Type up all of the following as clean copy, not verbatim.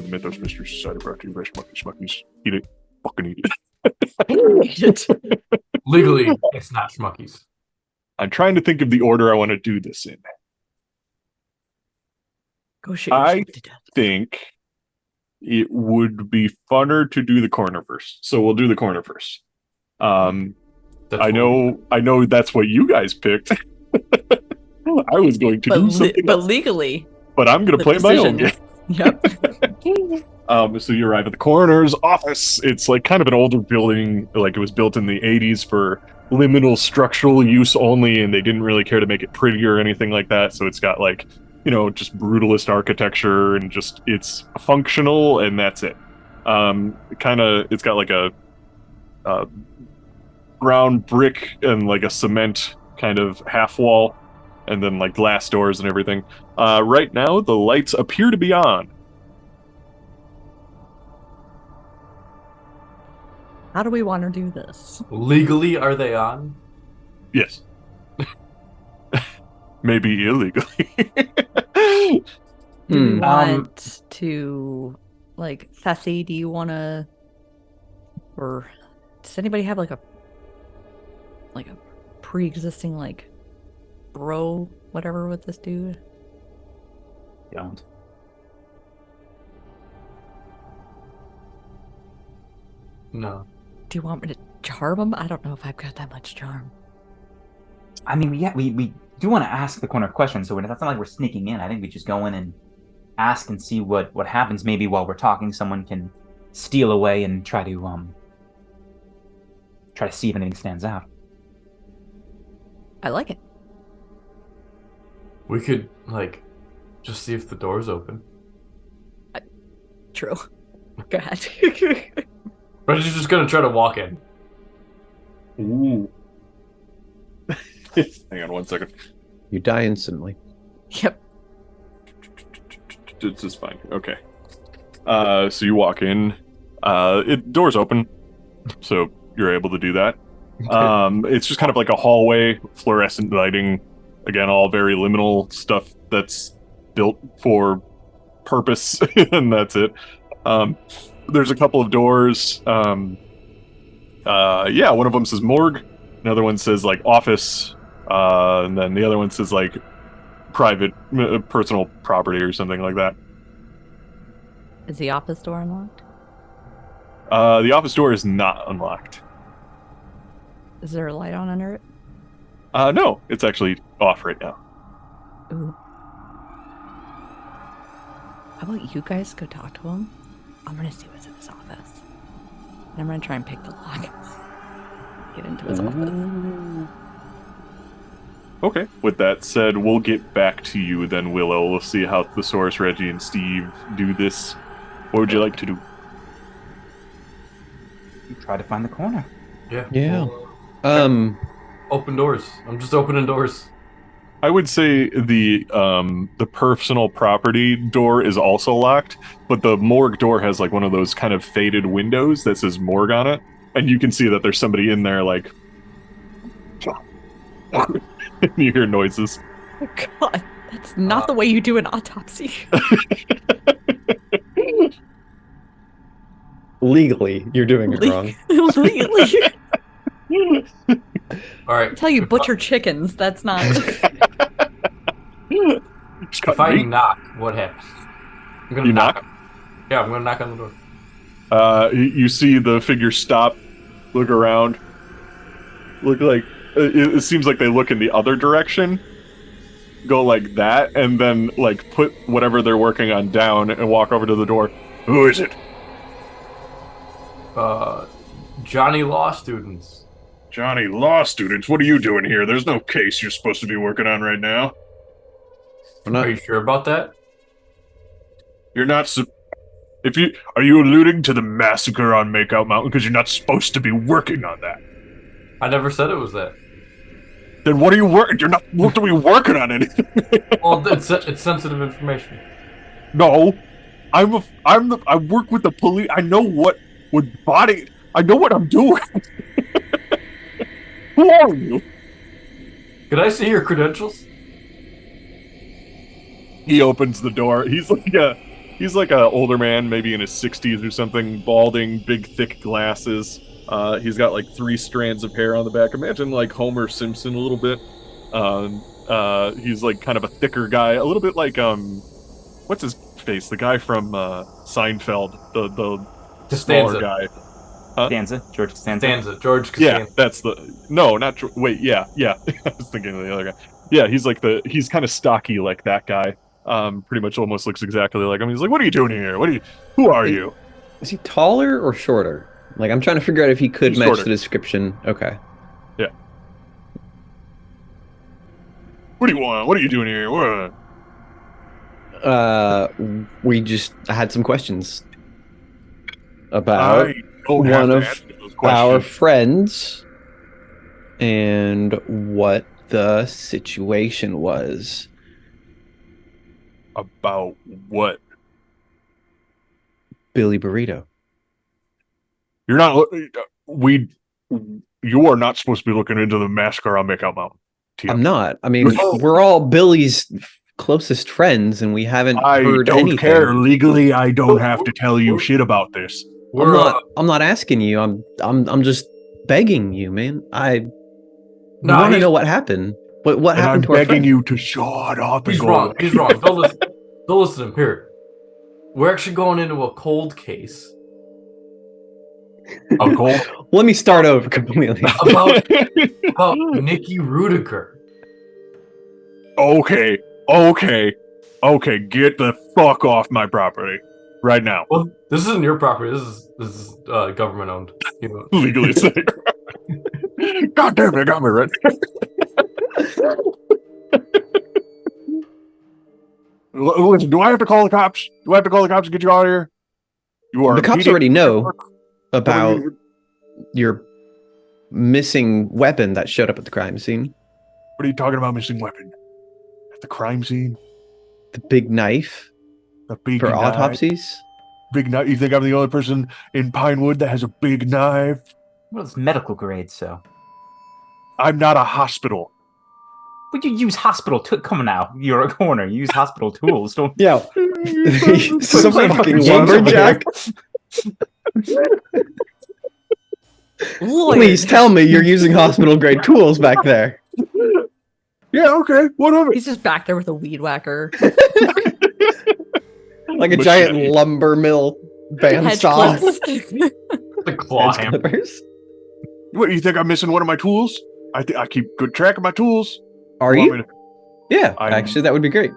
the Mythos Mystery Society brought to you by Schmuckies. Eat it. Fucking eat it. Eat it. Legally, it's not Schmuckies. I'm trying to think of the order I want to do this in. Go shoot I yourself to death. think it would be funner to do the corner first. So we'll do the corner first. I know that's what you guys picked. I was going to do something but else. legally. But I'm going to play my own game. Yep. So you arrive at the coroner's office. It's like kind of an older building, like it was built in the 80s for liminal structural use only, and they didn't really care to make it pretty or anything like that. So it's got like, just brutalist architecture, and just it's functional, and that's it. It's got like a brown brick and like a cement kind of half wall, and then like glass doors and everything. Right now, the lights appear to be on. How do we want to do this? Legally, are they on? Yes. Maybe illegally. Do you want to, like, Sassy, do you want to, or does anybody have like a pre-existing like bro whatever with this dude? Don't. No. Do you want me to charm him? I don't know if I've got that much charm. I mean, yeah, we do want to ask the corner question, so that's not like we're sneaking in. I think we just go in and ask and see what happens. Maybe while we're talking, someone can steal away and try to see if anything stands out. I like it. We could, like, just see if the door's open. True. Go ahead. But you're just gonna try to walk in. Ooh. Hang on 1 second. You die instantly. Yep. It's just fine. Okay. So you walk in. Door's open, so you're able to do that. Okay. It's just kind of like a hallway, fluorescent lighting. Again, all very liminal stuff that's built for purpose, and that's it. There's a couple of doors. One of them says morgue. Another one says like office. And then the other one says like private, personal property or something like that. Is the office door unlocked? The office door is not unlocked. Is there a light on under it? No, it's actually off right now. Ooh. How about you guys go talk to him? I'm gonna see what's in his office. And I'm gonna try and pick the lock. Get into his office. Okay. With that said, we'll get back to you then, Willow. We'll see how Thesaurus, Reggie, and Steve do this. What would you like to do? Try to find the corner. Yeah. Open doors. I'm just opening doors. I would say the personal property door is also locked, but the morgue door has like one of those kind of faded windows that says morgue on it, and you can see that there's somebody in there like you hear noises. Oh God, that's not the way you do an autopsy. Legally, you're doing it wrong. Legally. All right. That's how you butcher chickens. That's not. If I knock, what happens? I'm gonna You knock? Yeah, I'm gonna knock on the door. You see the figure stop, look around, look like it seems like they look in the other direction, go like that, and then like put whatever they're working on down and walk over to the door. Who is it? Johnny Law students. Johnny, law students. What are you doing here? There's no case you're supposed to be working on right now. Are you sure about that? You're not. Are you alluding to the massacre on Makeout Mountain? Because you're not supposed to be working on that. I never said it was that. Then what are you working? You're not supposed to be working on anything. Well, it's sensitive information. No, I work with the police. I know what body. I know what I'm doing. Who are you? Could I see your credentials? He opens the door. He's like He's like an older man, maybe in his 60s or something, balding, big, thick glasses. He's got like 3 strands of hair on the back. Imagine like Homer Simpson a little bit. He's like kind of a thicker guy, a little bit like what's his face? The guy from Seinfeld, the smaller guy. Costanza, George Costanza. George Costanza. Yeah, that's wait, yeah. I was thinking of the other guy. Yeah, he's kind of stocky like that guy. Pretty much almost looks exactly like him. He's like, "What are you doing here? Who are you?" Is he taller or shorter? Like, I'm trying to figure out if he could He's match shorter. the description. Okay. Yeah. What do you want? What are you doing here? What? I had some questions about I don't have one to of answer those our questions. friends and what the situation was. About what? Billy Burrito. You're not. You are not supposed to be looking into the massacre on Makeout Mountain. TM. I'm not. I mean, Oh. we're all Billy's closest friends, and we haven't I heard don't anything. care. Legally, I don't have to tell you shit about this. I'm not asking you. I'm just begging you, man. I No, want to he's- know what happened. What And I'm happened to our begging friend? you to shut up. He's and go wrong. away. He's wrong. Don't listen. Don't listen to him. Here, we're actually going into a cold case A cold. Let me start over completely. about Nikki Rudiger. Okay. Get the fuck off my property right now. Well, this isn't your property. This is government owned. You know. Legally safe. God damn it, got me right. Listen, do I have to call the cops? Do I have to call the cops to get you out of here? You are The cops impeding already know work. about your missing weapon that showed up at the crime scene. What are you talking about? Missing weapon at the crime scene? The big knife The big for knife. autopsies. Big knife. You think I'm the only person in Pinewood that has a big knife? Well, it's medical grade, so. I'm not a hospital. But you use hospital. Come on now, you're a corner. You use hospital tools. Don't. Yeah. Some Fucking fucking sons of a lumberjack. Lawyer. Please tell me you're using hospital grade tools back there. Yeah, okay. What of it? He's just back there with a weed whacker. Like a Machete. giant lumber mill Hedge bandsaw. clips. The claw Hedge hammer. clippers. What, you think I'm missing one of my tools? I keep good track of my tools. Are Want me you? to- Yeah, I'm- actually, that would be great.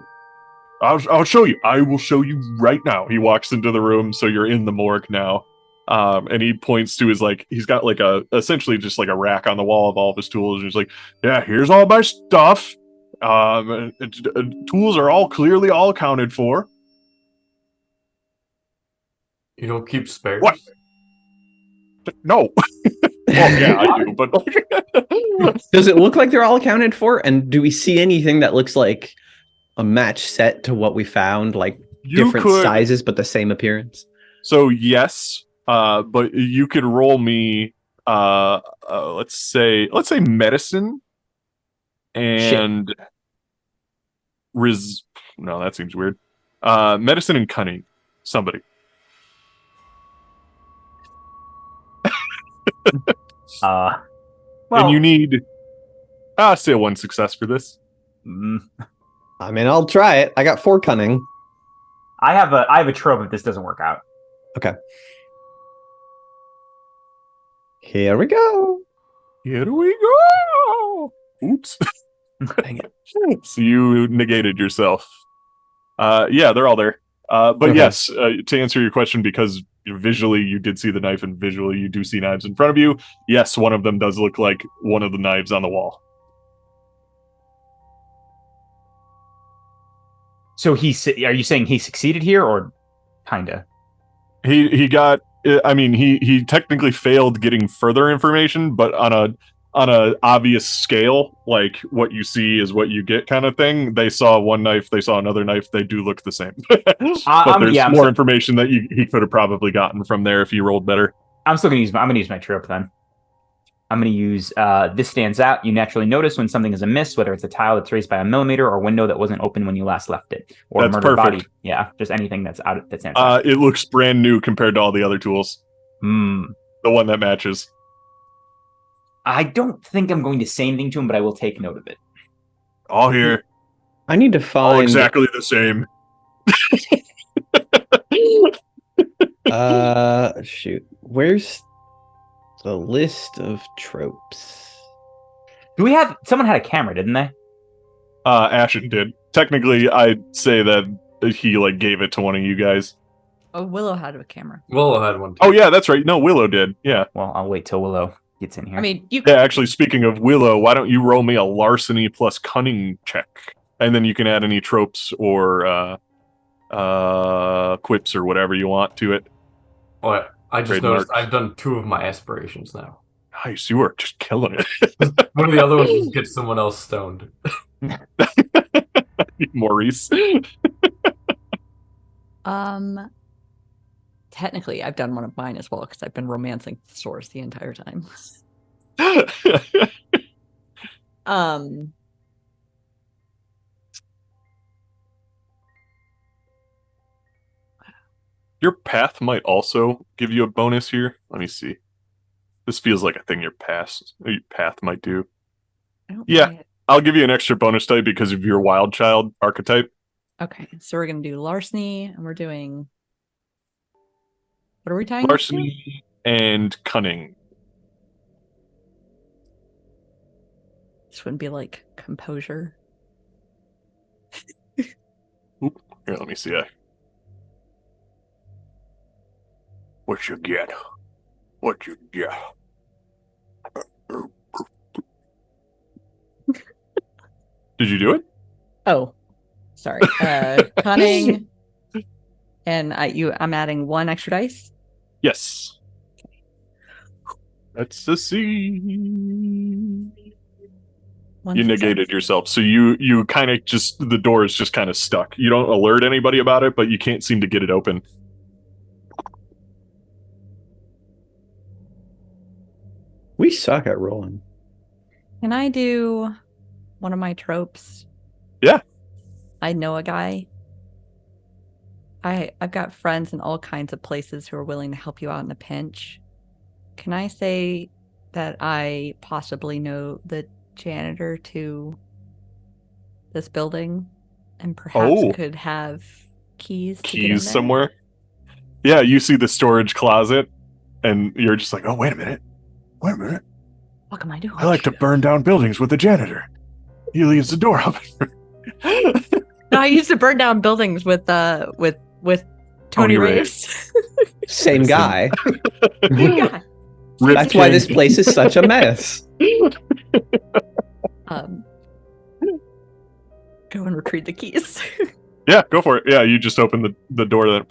I'll show you. I will show you right now. He walks into the room, so you're in the morgue now. And he points to he's got like essentially just like a rack on the wall of all of his tools. And he's like, yeah, here's all my stuff. Tools are all clearly all accounted for. You don't keep spares. What? No. Well, yeah, I do, but Does it look like they're all accounted for? And do we see anything that looks like a match set to what we found, like you different could. sizes but the same appearance? So yes, but you could roll me. Let's say medicine and No, that seems weird. Medicine and cunning. Somebody. Well, And you need. Say 1 success for this. I mean, I'll try it. I got 4 cunning. I have a trope if this doesn't work out. Here we go. Here we go. Oops. Dang it. So you negated yourself. Yeah, they're all there. But Okay. yes, to answer your question, because visually you did see the knife and visually you do see knives in front of you, yes, one of them does look like one of the knives on the wall. So are you saying he succeeded here, or kinda? He got. I mean, he technically failed getting further information, but on a obvious scale, like what you see is what you get kind of thing. They saw one knife, they saw another knife. They do look the same, but there's I'm more information that he could have probably gotten from there if he rolled better. I'm still gonna use my trope then. I'm going to use this stands out. You naturally notice when something is amiss, whether it's a tile that's raised by a millimeter or a window that wasn't open when you last left it, or That's a murdered perfect. body. Yeah, just anything that's out. That stands out. It looks brand new compared to all the other tools. Hmm. The one that matches. I don't think I'm going to say anything to him, but I will take note of it. All here. I need to All find. exactly the same. Shoot. Where's the list of tropes? Do we have someone had a camera, didn't they? Ashen did. Technically, I'd say that he like gave it to one of you guys. Oh, Willow had a camera. Willow had one too. Oh yeah, that's right. No, Willow did. Yeah. Well, I'll wait till Willow gets in here. I mean, you. Yeah, actually, speaking of Willow, why don't you roll me a larceny plus cunning check, and then you can add any tropes or quips or whatever you want to it. Oh, I just Trademark. noticed I've done 2 of my aspirations now. Nice, you are just killing it, One of the other ones is get someone else stoned. Maurice. Technically, I've done one of mine as well because I've been romancing stores the entire time. Your path might also give you a bonus here. Let me see. This feels like a thing your path might do. I don't Yeah. think I- I'll give you an extra bonus type because of your wild child archetype. Okay, so we're gonna do larceny, and we're doing. What are we tying? Larceny and cunning. This wouldn't be like composure. Here, let me see. What you get? What you get? Did you do it? Oh, sorry. Cunning, and I'm adding 1 extra dice. Yes. Let's see. One You success. negated yourself, so you kind of just the door is just kind of stuck. You don't alert anybody about it, but you can't seem to get it open. We suck at rolling. Can I do one of my tropes? Yeah. I know a guy. I've got friends in all kinds of places who are willing to help you out in a pinch. Can I say that I possibly know the janitor to this building and perhaps Oh. could have keys to get in Keys there? somewhere. Yeah, you see the storage closet, and you're just like, oh, wait a minute. Wait a minute. What am I doing? I like to burn down buildings with the janitor. He leaves the door open. No, I used to burn down buildings with Tony Tony Raves. Same guy. Yeah. Rip That's why King. this place is such a mess. Go and retrieve the keys. Yeah, go for it. Yeah, you just open the door. That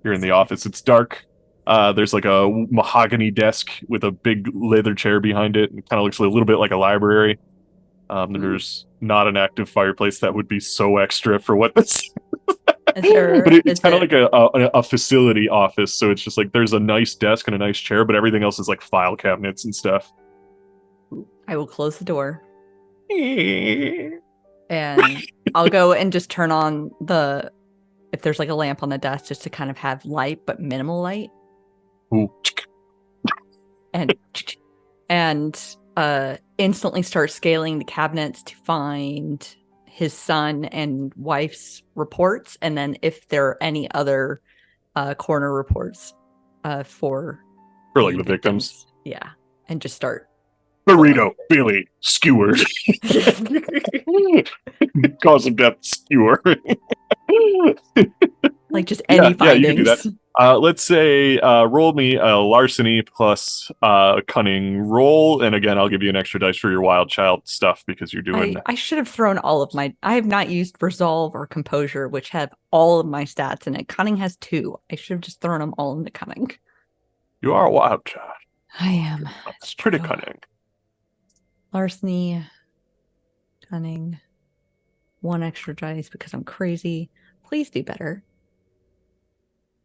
you're in the office. It's dark. There's like a mahogany desk with a big leather chair behind it. It kind of looks a little bit like a library. There's not an active fireplace. That would be so extra for what this. Is there, But it's is kind of there- like a facility office. So it's just like there's a nice desk and a nice chair, but everything else is like file cabinets and stuff. I will close the door. And I'll go and just turn on if there's like a lamp on the desk just to kind of have light, but minimal light. Ooh. And instantly start scaling the cabinets to find his son and wife's reports. And then if there are any other corner reports for For like the victims. Yeah. And just start. Burrito, Billy, skewered. Cause of death, skewer. Like just any Yeah, you findings. can do that. Let's say roll me a larceny plus cunning roll, and again, I'll give you an extra dice for your wild child stuff because you're doing. I should have thrown all of my. I have not used resolve or composure, which have all of my stats in it. Cunning has 2. I should have just thrown them all into cunning. You are a wild child. I am. It's pretty cunning. Larceny, cunning, 1 extra dice because I'm crazy. Please do better.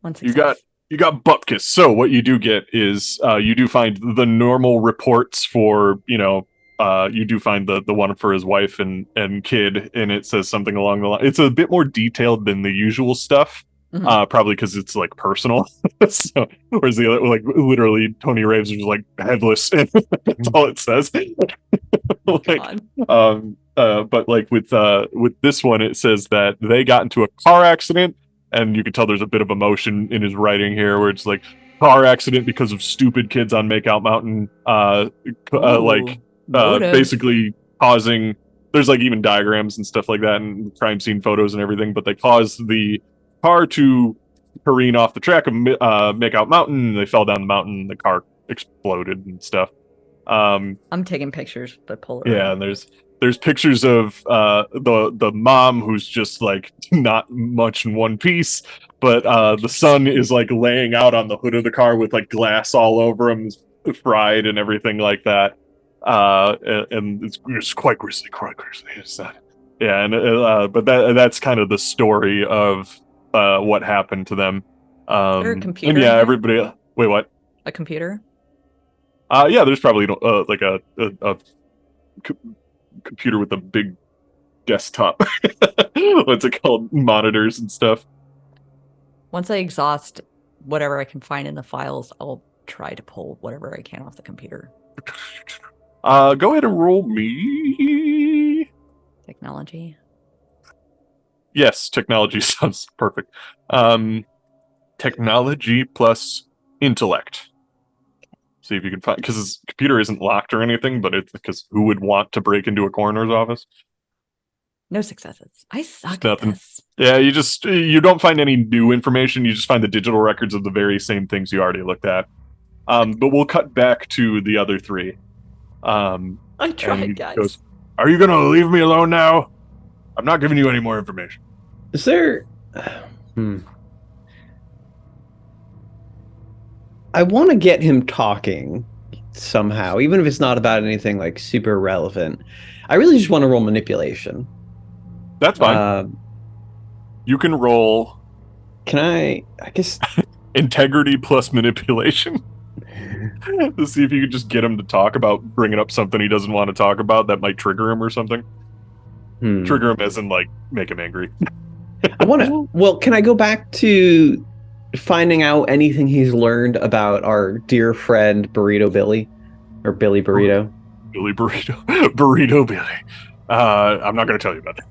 1 success. You got bupkis. So what you do get is you do find the normal reports for, you do find the one for his wife and kid, and it says something along the line. It's a bit more detailed than the usual stuff, probably because it's like personal. So, whereas the other, like literally, Tony Raves was like headless, and that's all it says. Like, but like with this one, it says that they got into a car accident. And you can tell there's a bit of emotion in his writing here, where it's like car accident because of stupid kids on Makeout Mountain, Motive. basically causing. There's like even diagrams and stuff like that, and crime scene photos and everything. But they caused the car to careen off the track of Makeout Mountain. And they fell down the mountain. And the car exploded and stuff. I'm taking pictures, but pull it. Yeah, and there's pictures of the mom who's just like not much in one piece, but the son is like laying out on the hood of the car with like glass all over him, fried and everything like that. And it's quite grisly, It's not, yeah, and but that's kind of the story of what happened to them. Is there a computer? And yeah, everybody. Wait, what? A computer? Yeah, there's probably like a computer with a big desktop. What's it called? Monitors and stuff. Once I exhaust whatever I can find in the files, I'll try to pull whatever I can off the computer. Go ahead and roll me. Technology. Yes, technology sounds perfect. Technology plus intellect. See if you can find, because his computer isn't locked or anything, but it's because who would want to break into a coroner's office? No successes. I suck Nothing. at this. Yeah, you don't find any new information. You just find the digital records of the very same things you already looked at. But we'll cut back to the other three. I tried, guys. Goes, are you gonna leave me alone now? I'm not giving you any more information. Is there? I want to get him talking somehow, even if it's not about anything like super relevant. I really just want to roll manipulation. That's fine. You can roll. Can I guess integrity plus manipulation to see if you could just get him to talk about bringing up something he doesn't want to talk about that might trigger him or something. Trigger him as in like make him angry. I want to. Well, can I go back to finding out anything he's learned about our dear friend Burrito Billy, or Billy Burrito? Billy Burrito, Burrito Billy. I'm not going to tell you about that.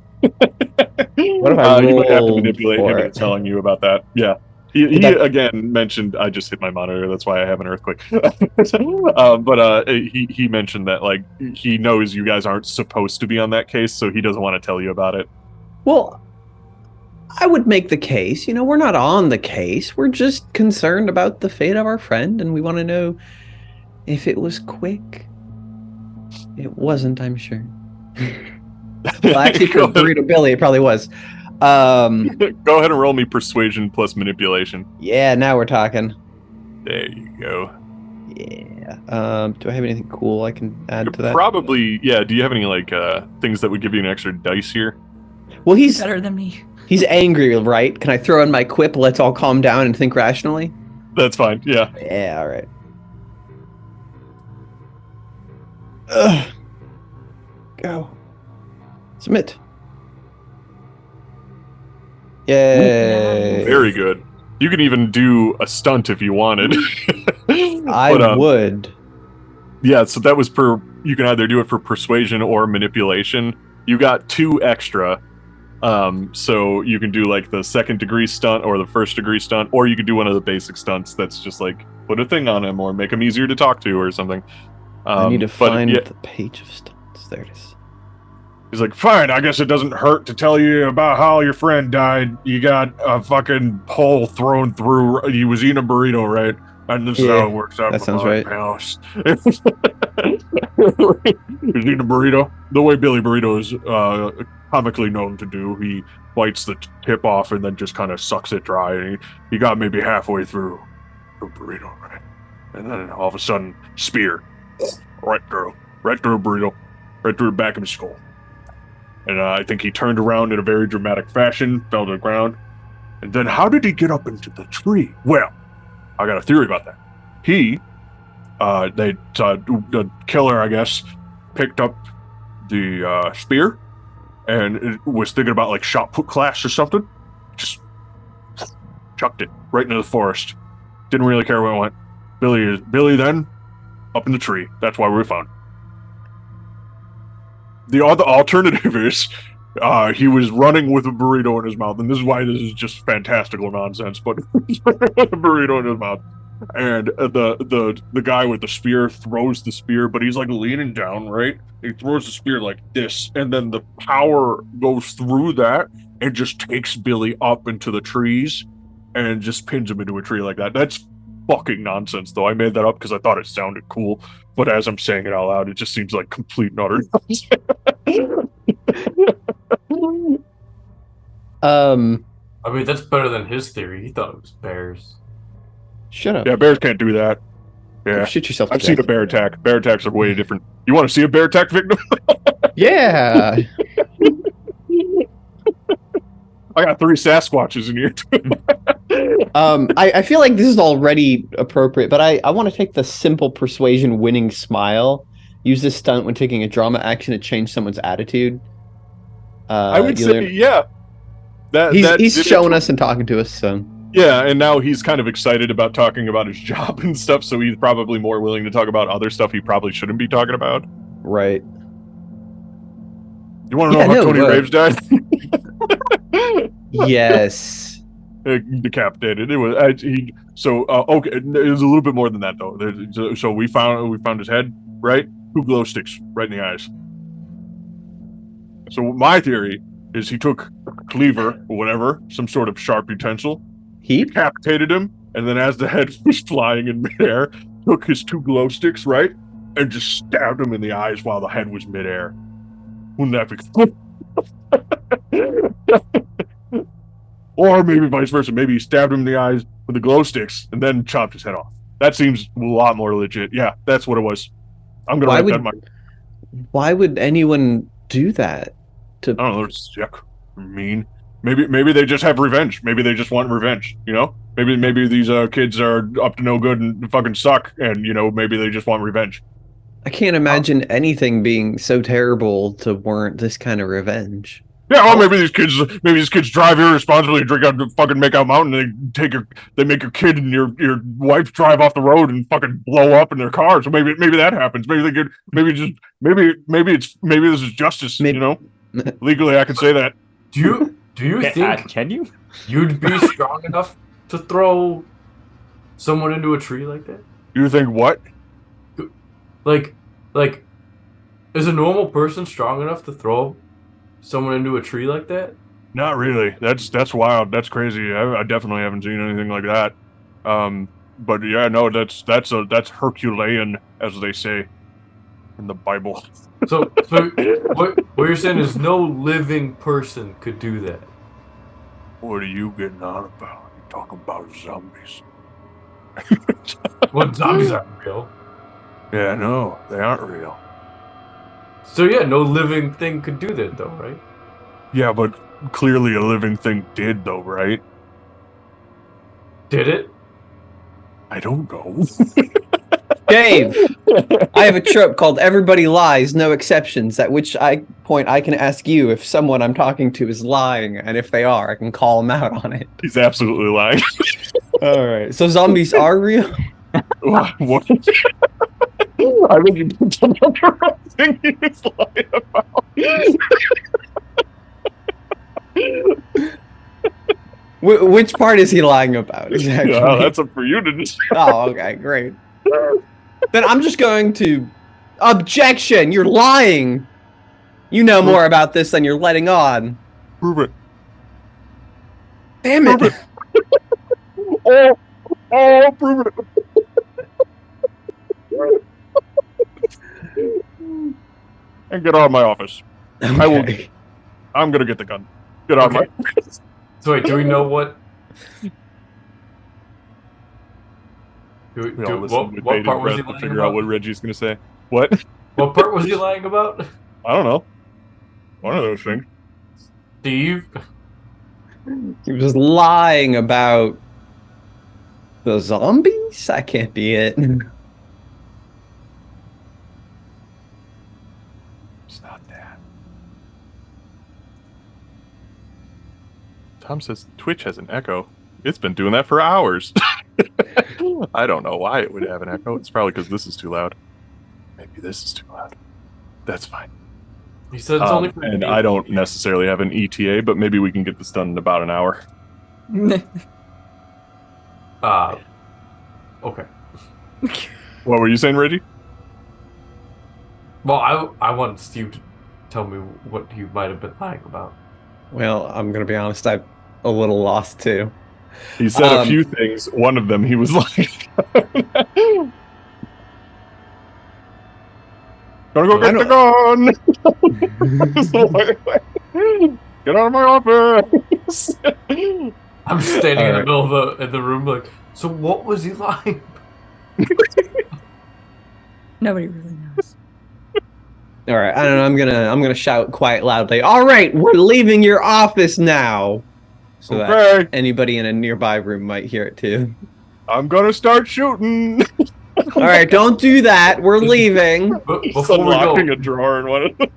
What if I you might have to rolled manipulate for him it? into telling you about that. Yeah. He again mentioned. I just hit my monitor. That's why I have an earthquake. But he mentioned that like he knows you guys aren't supposed to be on that case, so he doesn't want to tell you about it. Well, I would make the case. We're not on the case. We're just concerned about the fate of our friend, and we want to know if it was quick. It wasn't, I'm sure. Well, actually, for Burrito Billy, it probably was. Go ahead and roll me persuasion plus manipulation. Yeah, now we're talking. There you go. Yeah. Do I have anything cool I can add to that? Probably, yeah. Do you have any like things that would give you an extra dice here? Well, he's better than me. He's angry, right? Can I throw in my quip, let's all calm down and think rationally? That's fine, yeah. Yeah, all right. Ugh. Go. Submit. Yay. Very good. You can even do a stunt if you wanted. I would. Yeah, so that was you can either do it for persuasion or manipulation. You got 2 extra. So you can do like the 2nd degree stunt or the 1st degree stunt, or you could do one of the basic stunts that's just like put a thing on him or make him easier to talk to or something. I need to find the page of stunts. There it is. He's like, fine, I guess it doesn't hurt to tell you about how your friend died. You got a fucking hole thrown through. He was eating a burrito, right? And this is how it works out. That sounds right. House. He's eating a burrito. The way Billy Burrito is comically known to do. He bites the tip off and then just kind of sucks it dry. And he got maybe halfway through the burrito, right? And then all of a sudden, spear. Right through a burrito. Right through the back of his skull. And I think he turned around in a very dramatic fashion, fell to the ground. And then how did he get up into the tree? Well, I got a theory about that. The killer, I guess, picked up the spear and it was thinking about like shot put class or something. Just chucked it right into the forest. Didn't really care where it went. Billy then up in the tree. That's why we were found. The other alternative is he was running with a burrito in his mouth, and this is why this is just fantastical nonsense. But he's running with a burrito in his mouth, and the guy with the spear throws the spear, but he's like leaning down, right? He throws the spear like this, and then the power goes through that and just takes Billy up into the trees and just pins him into a tree like that. That's fucking nonsense, though. I made that up because I thought it sounded cool, but as I'm saying it out loud, it just seems like complete and utter nonsense. I mean, that's better than his theory. He thought it was bears. Shut up. Yeah, bears can't do that. Go Yeah, shoot yourself. I've seen a bear attack. Bear attacks are way different. You want to see a bear attack, victim? Yeah. I got 3 Sasquatches in here. I feel like this is already appropriate, but I want to take the simple persuasion winning smile. Use this stunt when taking a drama action to change someone's attitude. I would say, yeah. He's showing us and talking to us, so. Yeah, and now he's kind of excited about talking about his job and stuff, so he's probably more willing to talk about other stuff he probably shouldn't be talking about. Right. You want to know how Tony Graves died? Yes. Decapitated. It was okay. It was a little bit more than that though. So we found his head, right? 2 glow sticks right in the eyes. So my theory is he took a cleaver or whatever, some sort of sharp utensil, He decapitated him, and then as the head was flying in midair, took his 2 glow sticks, right, and just stabbed him in the eyes while the head was midair. Wouldn't that be? Or maybe vice versa. Maybe he stabbed him in the eyes with the glow sticks and then chopped his head off. That seems a lot more legit. Yeah, that's what it was. I'm gonna write that in my. Why would anyone do that? I don't know. It's mean. Maybe they just have revenge. Maybe they just want revenge. You know. Maybe these kids are up to no good and fucking suck, and maybe they just want revenge. I can't imagine anything being so terrible to warrant this kind of revenge. Yeah, well, maybe these kids drive irresponsibly, drink out the fucking Makeout Mountain, and they make your kid and your wife drive off the road and fucking blow up in their car. So maybe that happens. Maybe this is justice. Legally I can say that. Do you think can you? You'd be strong enough to throw someone into a tree like that? You think what? Like, is a normal person strong enough to throw someone into a tree like that? Not really. That's wild. That's crazy. I definitely haven't seen anything like that. But yeah, no, that's Herculean, as they say in the Bible. So what you're saying is no living person could do that. What are you getting on about? You're talking about zombies. Well, zombies aren't real. Yeah, no, they aren't real. So yeah, no living thing could do that though, right? Yeah, but clearly a living thing did though, right? Did it? I don't know. Dave, I have a trope called "Everybody lies, no exceptions." At which point I can ask you if someone I'm talking to is lying, and if they are, I can call them out on it. He's absolutely lying. All right. So zombies are real. What? I think you put another thing he was lying about. Which part is he lying about? Exactly. Yeah, that's up for you to decide. Oh, okay, great. Then I'm just going to objection. You're lying. You know more about this than you're letting on. Prove it. Damn it. Prove it. Oh, prove it. And get out of my office. Okay. I'm gonna get the gun. Get out of my office. So wait, do we know what? We all listen with What bated part was he breath to lying figure out about? what Reggie's gonna say. What? What part was he lying about? I don't know. One of those things. Steve? He was lying about The zombies? That can't be it. It's not that. Tom says Twitch has an echo. It's been doing that for hours. I don't know why it would have an echo. It's probably because this is too loud. Maybe this is too loud. That's fine. He said it's only for and me. I don't necessarily have an ETA, but maybe we can get this done in about an hour. Okay. What were you saying, Reggie? Well, I want Steve to tell me what he might have been lying about. Well, I'm gonna be honest, I'm a little lost too. He said a few things. One of them, he was like, "Gotta go get the gun." Get out of my office. I'm standing in the Alright. middle of the room like, so what was he lying? Nobody really knows. All right, I don't know. I'm gonna shout quite loudly. All right, we're leaving your office now, so that Okay, anybody in a nearby room might hear it too. I'm gonna start shooting. All right, don't do that. We're leaving. But He's before we unlocking go, a drawer and one of them.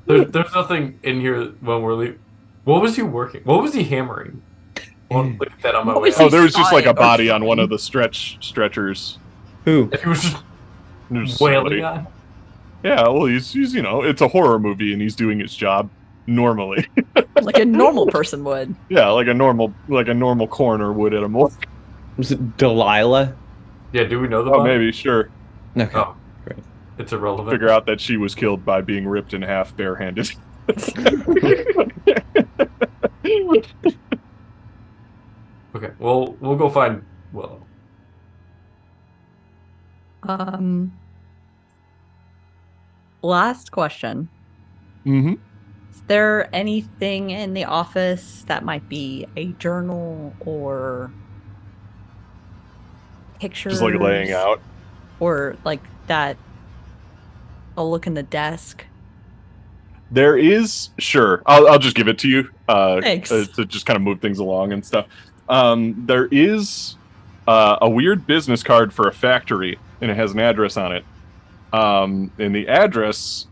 there's nothing in here when we're leaving. What was he working? What was he hammering? I'll look at that on my What way was out. Oh, there was just like a Sawing or body on something. one of the stretchers. Who? If he was just There's wailing somebody. on. Yeah, well, he's you know, it's a horror movie and he's doing his job normally. Like a normal person would. Yeah, like a normal coroner would at a morgue. Was it Delilah? Yeah, do we know the Oh, body? maybe, sure. Okay. Oh, Great. it's irrelevant. Figure out that she was killed by being ripped in half barehanded. Okay, well, we'll go find Willow. Last question. Mm-hmm. Is there anything in the office that might be a journal or pictures? Just like laying out. Or like that, a look in the desk? There is, sure. I'll just give it to you. Thanks. To just kind of move things along and stuff. There is a weird business card for a factory, and it has an address on it. And the address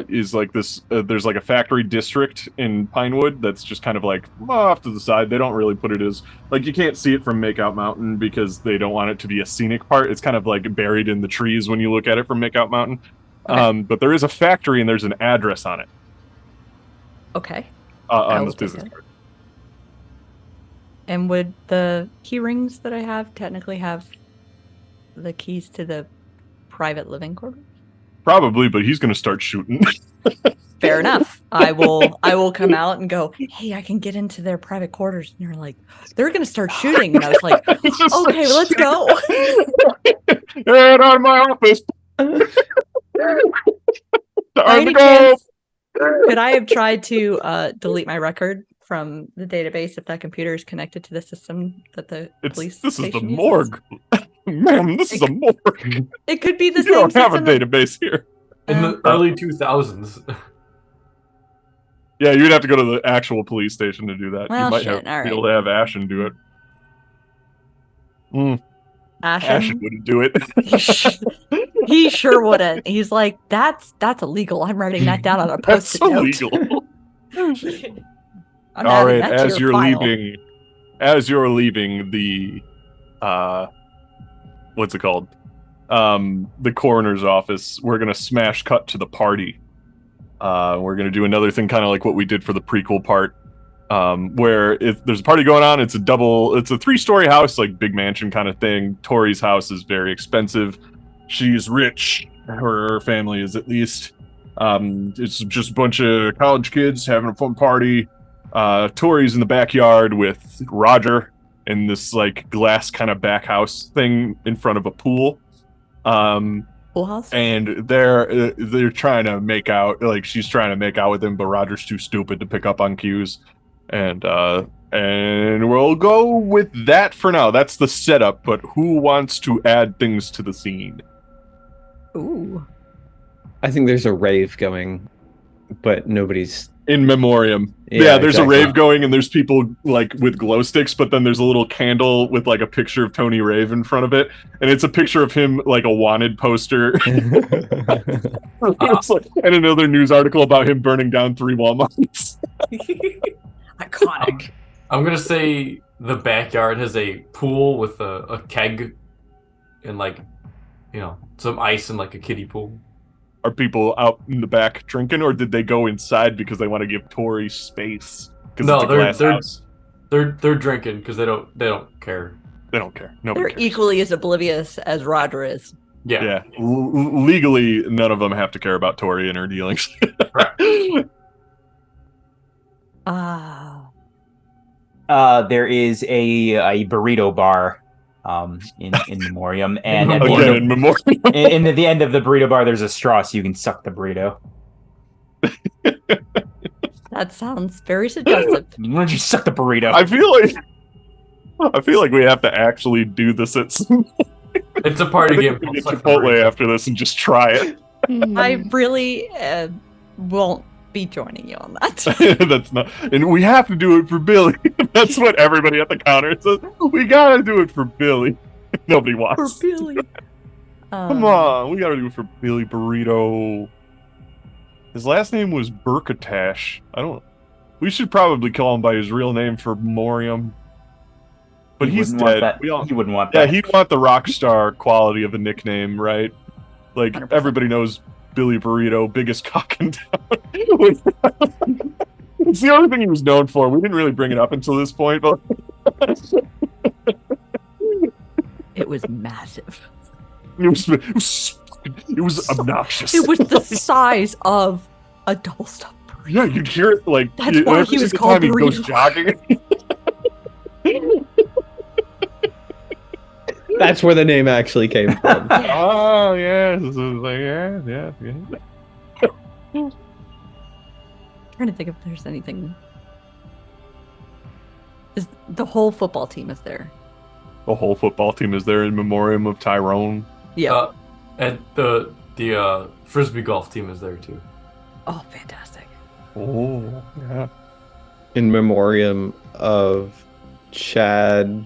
is like this. There's like a factory district in Pinewood that's just kind of like off to the side. They don't really put it as like you can't see it from Makeout Mountain because they don't want it to be a scenic part. It's kind of like buried in the trees when you look at it from Makeout Mountain. Okay. But there is a factory and there's an address on it. Okay. On will this take business it. card. And would the key rings that I have technically have the keys to the private living quarters? Probably, but he's going to start shooting. Fair enough. I will come out and go, hey, I can get into their private quarters. And you're like, they're going to start shooting. And I was like, okay, well, let's go. Get out of my office. By Time to any go. chance, could I have tried to delete my record from the database if that computer is connected to the system that the police This is the station uses? morgue. Ma'am, this is a morgue. It could be the You same don't have a system that- database here. In the early 2000s. Yeah, you'd have to go to the actual police station to do that. Well, you might shit, all be able to have Ashen do it. Ashen Ashen? wouldn't do it. He sure wouldn't. He's like, that's illegal. I'm writing that down on a That's post-it note. illegal. I'm All adding right, that to as your you're file. leaving the what's it called? The coroner's office, we're gonna smash cut to the party. We're gonna do another thing kind of like what we did for the prequel part. Where if there's a party going on, it's a 3-story house, like big mansion kind of thing. Tori's house is very expensive. She's rich. Her family is, at least. It's just a bunch of college kids having a fun party. Tori's in the backyard with Roger in this like glass kind of back house thing in front of a pool. Full house? And they're trying to make out, like she's trying to make out with him, but Roger's too stupid to pick up on cues. And we'll go with that for now. That's the setup, but who wants to add things to the scene? Ooh. I think there's a rave going, but nobody's In memoriam. Yeah, Yeah, there's exactly. a rave going and there's people like with glow sticks, but then there's a little candle with like a picture of Tony Rave in front of it, and it's a picture of him like a wanted poster. It's like, and another news article about him burning down 3 Walmarts. Iconic. I'm gonna say the backyard has a pool with a keg and like, you know, some ice and like a kiddie pool. Are people out in the back drinking, or did they go inside because they want to give Tori space? Because No, it's a glass house. they're drinking because they don't care. They don't care. Nobody They're cares. equally as oblivious as Roger is. Yeah. Yeah, legally, none of them have to care about Tori and her dealings. Ah. There is a burrito bar in memoriam, and at the Again, end in of, memoriam. in the end of the burrito bar, there's a straw so you can suck the burrito. That sounds very suggestive. Why don't you suck the burrito? I feel like we have to actually do this at some. It's a I party think game. we can called get Suck the Chipotle Burrito. after this and just try it. I really won't be joining you on that. That's not, and we have to do it for Billy. That's what everybody at the counter says. We gotta do it for Billy. Nobody For wants. Billy. Come on, we gotta do it for Billy Burrito. His last name was Burkatash. I don't. We should probably call him by his real name for memoriam. But He he's wouldn't want dead. that. We all, He wouldn't want yeah, that. he'd want the rock star quality of a nickname, right? Like 100%. everybody knows Billy Burrito, biggest cock in town. It's the only thing he was known for. We didn't really bring it up until this point, but It was massive. it was obnoxious. It was the size of a double stuffed burrito. Yeah, you'd hear it like That's why every he was single called time he goes Burrito. jogging. That's where the name actually came from. Oh yeah, this is like yeah. Trying to think if there's anything. The whole football team is there. The whole football team is there in memoriam of Tyrone. Yeah. And the frisbee golf team is there too. Oh, fantastic. Oh yeah. In memoriam of Chad.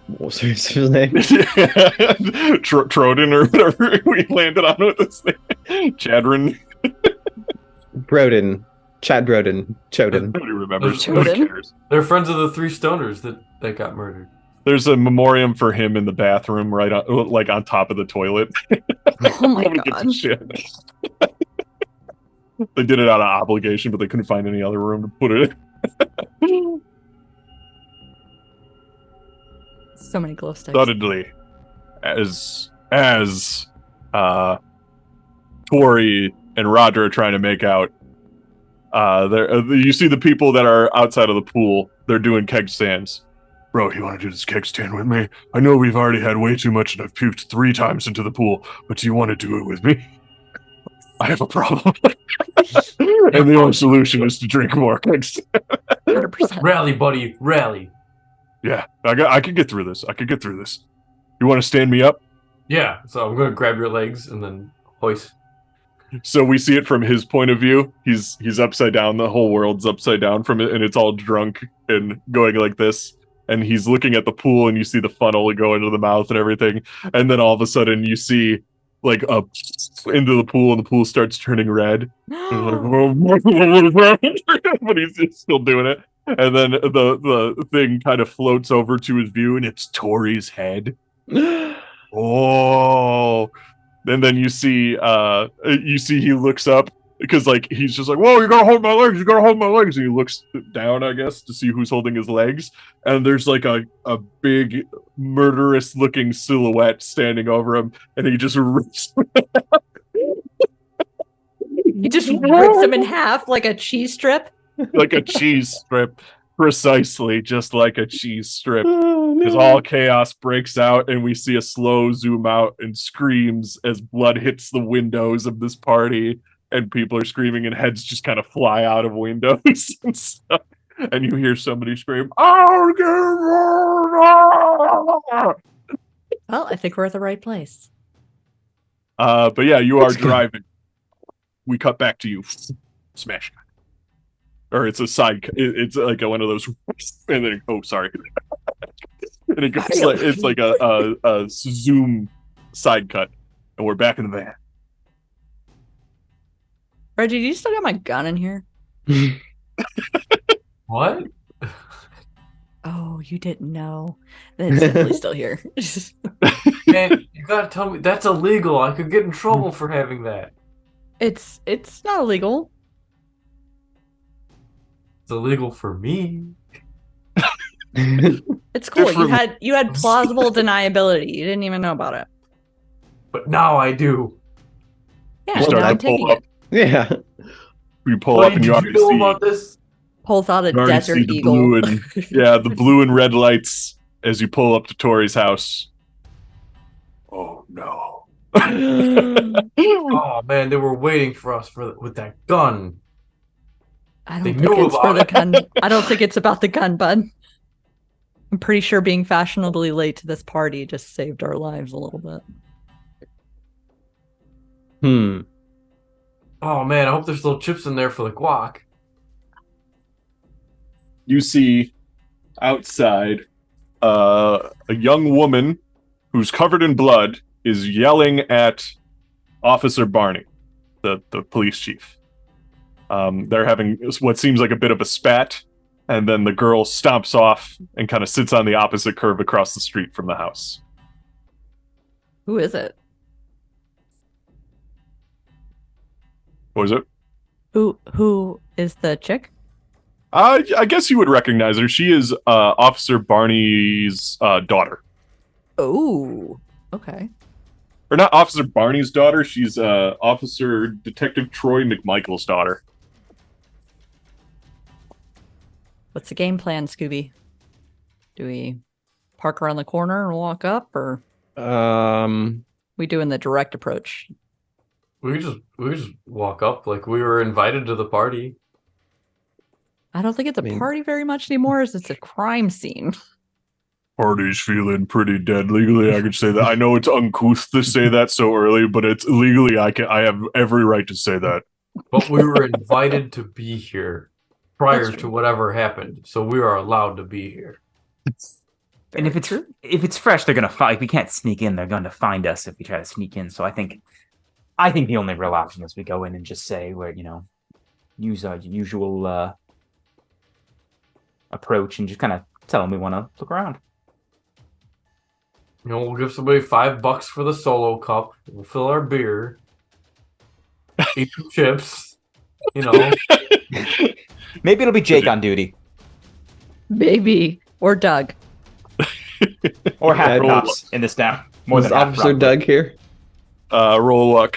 What was his name? Troden or whatever we landed on with this thing. Chadron. Broden. Chad Broden. Choden. Nobody remembers. Choden? Nobody cares. They're friends of the 3 stoners that got murdered. There's a memoriam for him in the bathroom, right on, like on top of the toilet. Oh my Nobody gives a god. shit. They did it out of obligation, but they couldn't find any other room to put it in. So many glow sticks. Suddenly, as Tori and Roger are trying to make out, there you see the people that are outside of the pool. They're doing keg stands. Bro, you want to do this keg stand with me? I know we've already had way too much and I've puked 3 times into the pool, but do you want to do it with me? I have a problem. And the only solution is to drink more keg stand. 100%. Rally, buddy, rally. Yeah, I could get through this. I could get through this. You want to stand me up? Yeah, so I'm gonna grab your legs and then hoist. So we see it from his point of view. He's upside down. The whole world's upside down from it, and it's all drunk and going like this. And he's looking at the pool, and you see the funnel go into the mouth and everything. And then all of a sudden, you see like up into the pool, and the pool starts turning red. And like, but he's still doing it. And then the thing kind of floats over to his view, and it's Tori's head. Oh. And then you see he looks up because like he's just like, whoa, you gotta hold my legs, you gotta hold my legs. And he looks down, I guess, to see who's holding his legs. And there's like a big murderous looking silhouette standing over him, and he just rips He just rips him in half like a cheese strip. like a cheese strip. Precisely, just like a cheese strip. Oh, Because no. all chaos breaks out, and we see a slow zoom out and screams as blood hits the windows of this party, and people are screaming, and heads just kind of fly out of windows and stuff. And you hear somebody scream, "I'll get murdered!" Well, I think we're at the right place. But yeah, you are That's good. driving. We cut back to you. Smash. or it's a side. It's like one of those, and then sorry, and it goes like it's like a zoom side cut, and we're back in the van. Reggie, do you still got my gun in here? What? Oh, you didn't know. Then it's definitely still here. Man, you gotta tell me that's illegal. I could get in trouble for having that. It's not illegal. It's illegal for me. It's cool. Different- You had plausible deniability. You didn't even know about it. But now I do. Yeah, You start now to I'm taking pull up. it. Yeah. You pull Wait, up and did you you already know see. about this? Pulls out a You already desert see the eagle. blue and the blue and red lights as you pull up to Tori's house. Oh no! Oh man, they were waiting for us with that gun. I They don't think knew it's for about the it. gun. I don't think it's about the gun, bud. I'm pretty sure being fashionably late to this party just saved our lives a little bit. Oh man, I hope there's still chips in there for the guac. You see outside a young woman who's covered in blood is yelling at Officer Barney, the police chief. They're having what seems like a bit of a spat, and then the girl stomps off and kind of sits on the opposite curve across the street from the house. Who is it? What was it? Who is the chick? I guess you would recognize her. She is Officer Barney's daughter. Oh, okay. Or not Officer Barney's daughter. She's Officer Detective Troy McMichael's daughter. What's the game plan, Scooby? Do we park around the corner and walk up, or we doing the direct approach? We could just walk up like we were invited to the party. I don't think it's a I mean- party very much anymore, as it's a crime scene. Party's feeling pretty dead. Legally, I could say that. I know it's uncouth to say that so early, but it's legally I have every right to say that. But we were invited to be here prior That's to true. whatever happened, so we are allowed to be here. And if it's fresh, they're gonna find. We can't sneak in. They're going to find us if we try to sneak in. So I think the only real option is we go in and just say we're use our usual approach and just kind of tell them we want to look around. You know, we'll give somebody $5 for the solo cup. We'll fill our beer, eat some chips. You know, Maybe it'll be Jake on duty Maybe. Or Doug. or half Yeah, the cops in this town. More Is than half, Officer probably. Doug here? Roll luck.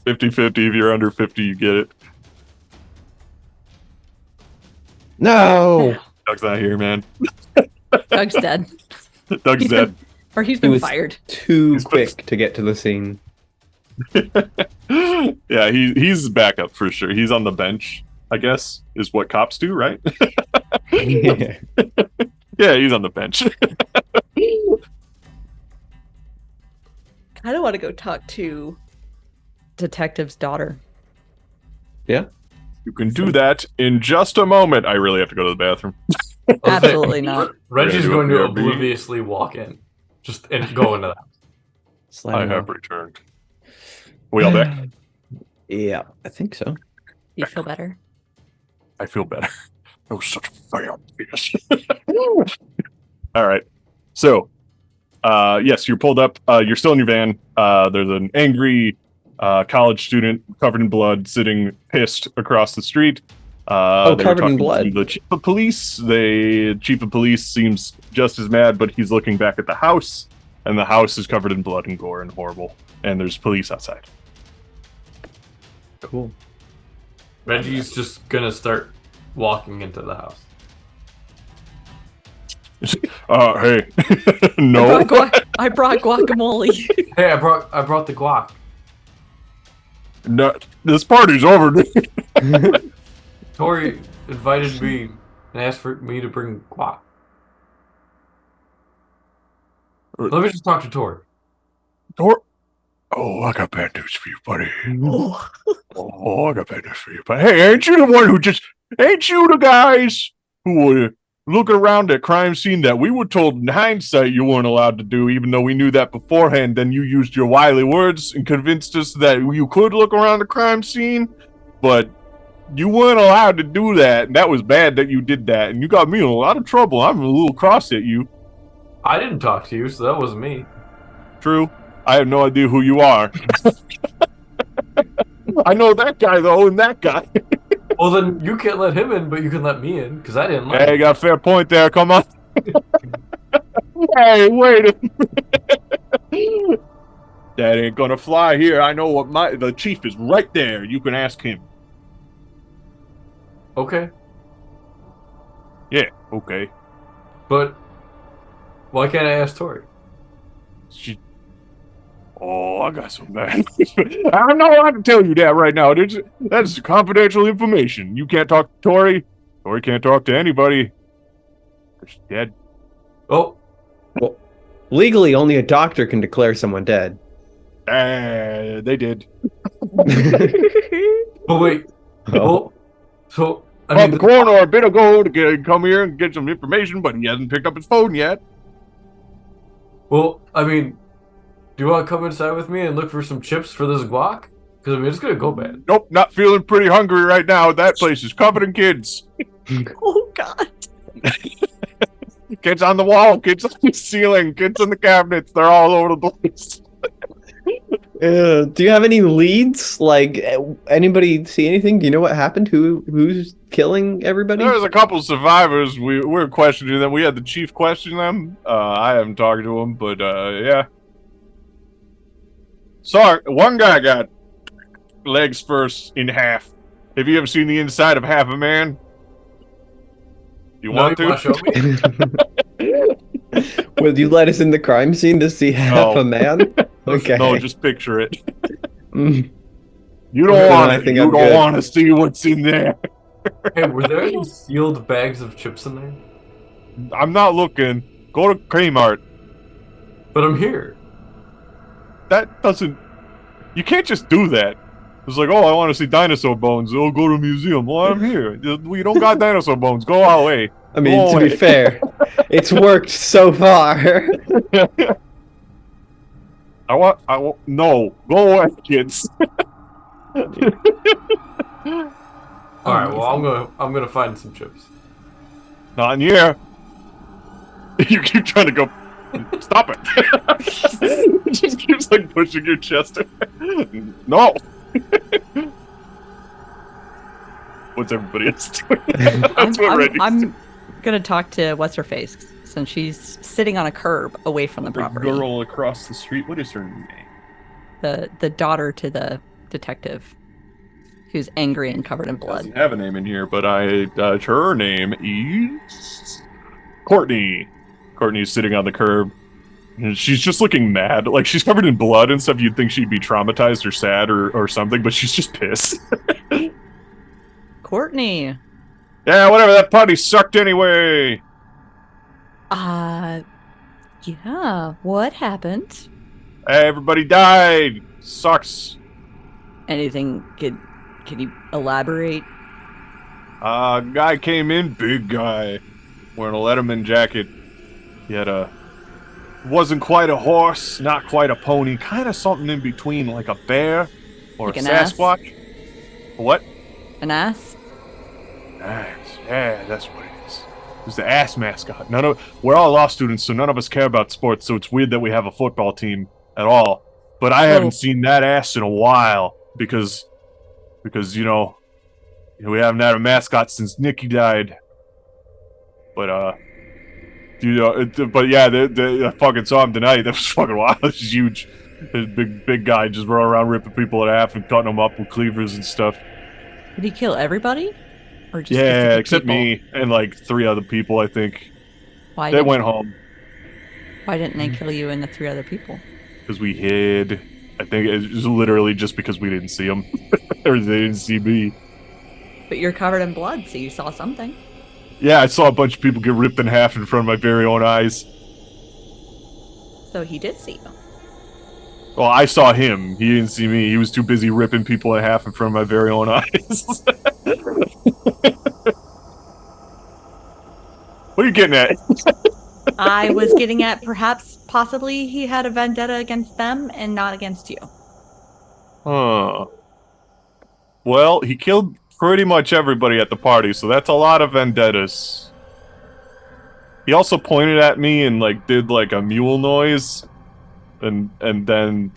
50-50. If you're under 50, you get it. No. Doug's not here, man. Doug's dead. Doug's He's dead. Or he's He been was fired. too He's quick to get to the scene. Yeah, he's backup for sure. He's on the bench, I guess, is what cops do, right? Yeah. Yeah, he's on the bench. I don't want to go talk to Detective's daughter. You can do that in just a moment. I really have to go to the bathroom. Absolutely not. Reggie's Yeah, going to yeah, obliviously walk in, and go into that. Slide I him have out. returned. We all back? Yeah, I think so. You feel better? I feel better. That was such a fail. Yes. All right. So, yes, you're pulled up. You're still in your van. There's an angry college student covered in blood sitting pissed across the street. They were covered in talking to blood. The chief of police. The chief of police seems just as mad, but he's looking back at the house, and the house is covered in blood and gore and horrible. And there's police outside. Cool. Reggie's just gonna start walking into the house. Hey, no. I brought guacamole. Hey, I brought the guac. No, this party's over. Tori invited me and asked for me to bring guac. Let me just talk to Tori. Tor- Oh, I got bad news for you, buddy. Oh, I got bad news for you. But hey, ain't you the one who just... Ain't you the guys who were looking around at crime scene that we were told in hindsight you weren't allowed to do, even though we knew that beforehand? Then you used your wily words and convinced us that you could look around the crime scene, but you weren't allowed to do that, and that was bad that you did that, and you got me in a lot of trouble. I'm a little cross at you. I didn't talk to you, so that wasn't me. True. I have no idea who you are. I know that guy, though, and that guy. Well, then you can't let him in, but you can let me in, because I didn't let Hey, you got a fair point there. Come on. Hey, wait a minute. That ain't gonna fly here. I know what the chief is right there. You can ask him. Okay. Yeah, okay. But why can't I ask Tori? Oh, I got some bad. I know I can tell you that right now. That's confidential information. You can't talk to Tori. Tori can't talk to anybody. She's dead. Oh, Well, legally, only a doctor can declare someone dead. They did. but wait. Oh. So I Called mean, the coroner a bit ago to come here and get some information, but he hasn't picked up his phone yet. well, I mean, do you want to come inside with me and look for some chips for this guac? Because I mean, it's gonna go bad. Nope, not feeling pretty hungry right now. That place is covered in kids. Oh God. Kids on the wall, kids on the ceiling, kids in the cabinets. They're all over the place. Do you have any leads? Like, anybody see anything? Do you know what happened? Who's killing everybody? There was a couple survivors. We were questioning them. We had the chief question them. I haven't talked to him, but yeah. Sorry, one guy got legs first in half. Have you ever seen the inside of half a man? You want to? Show me? Will you let us in the crime scene to see half No. a man? Okay. No, just picture it. Mm. You don't Okay, want I it. think You I'm don't good. want to see what's in there. Hey, were there any sealed bags of chips in there? I'm not looking. Go to Kmart. But I'm here. That doesn't... You can't just do that. It's like, oh, I want to see dinosaur bones. Oh, go to a museum. Well, I'm here. We don't got dinosaur bones. Go away. I mean, Go to away. be fair, it's worked so far. No. Go away, kids. All right. Well, I'm gonna find some chips. Not in here. You keep trying to go. Stop it. It just keeps like pushing your chest. No. What's everybody else doing? That's what Randy's doing. I'm gonna talk to what's her face since she's sitting on a curb away from the The property. girl across the street. What is her name? The daughter to the detective, who's angry and covered in blood. Doesn't have a name in here, but her name is Courtney. Courtney's sitting on the curb. And she's just looking mad. Like, she's covered in blood and stuff. You'd think she'd be traumatized or sad or something, but she's just pissed. Courtney. Yeah, whatever. That putty sucked anyway. Yeah. What happened? Everybody died. Sucks. Anything? Can you elaborate? Guy came in, big guy, wearing a Letterman jacket. He had wasn't quite a horse, not quite a pony, kind of something in between, like a bear or Like a an ass? Sasquatch. What? An ass? Nice. Yeah, that's what it is. It was the ass mascot. We're all law students, so none of us care about sports, so it's weird that we have a football team at all. But I haven't seen that ass in a while because we haven't had a mascot since Nikki died. But but yeah, I fucking saw him tonight. That was fucking wild. This is huge. This big guy just running around ripping people in half and cutting them up with cleavers and stuff. Did he kill everybody? Or just Yeah, specific except people? me and like 3 other people, I think. Why They didn't, went home Why didn't they kill you and the 3 other people? because we hid. I think it was literally just because we didn't see them. Or they didn't see me. But you're covered in blood, so you saw something. Yeah, I saw a bunch of people get ripped in half in front of my very own eyes. So he did see you. Well, I saw him. He didn't see me. He was too busy ripping people in half in front of my very own eyes. What are you getting at? I was getting at perhaps possibly he had a vendetta against them and not against you. Huh. Well, he killed pretty much everybody at the party, so that's a lot of vendettas. He also pointed at me and like did like a mule noise, and then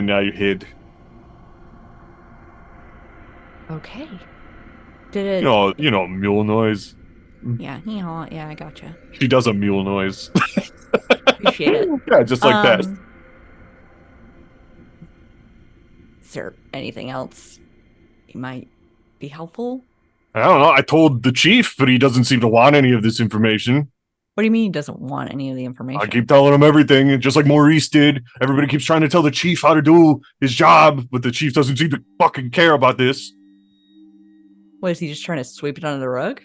I hid. Okay. Did it? You know, mule noise. Yeah, yeah, I gotcha. She does a mule noise. Appreciate it. Yeah, just like that. Is there anything else you might be helpful? I don't know. I told the chief, but he doesn't seem to want any of this information. What do you mean he doesn't want any of the information? I keep telling him everything, just like Maurice did. Everybody keeps trying to tell the chief how to do his job, but the chief doesn't seem to fucking care about this. What, is he just trying to sweep it under the rug?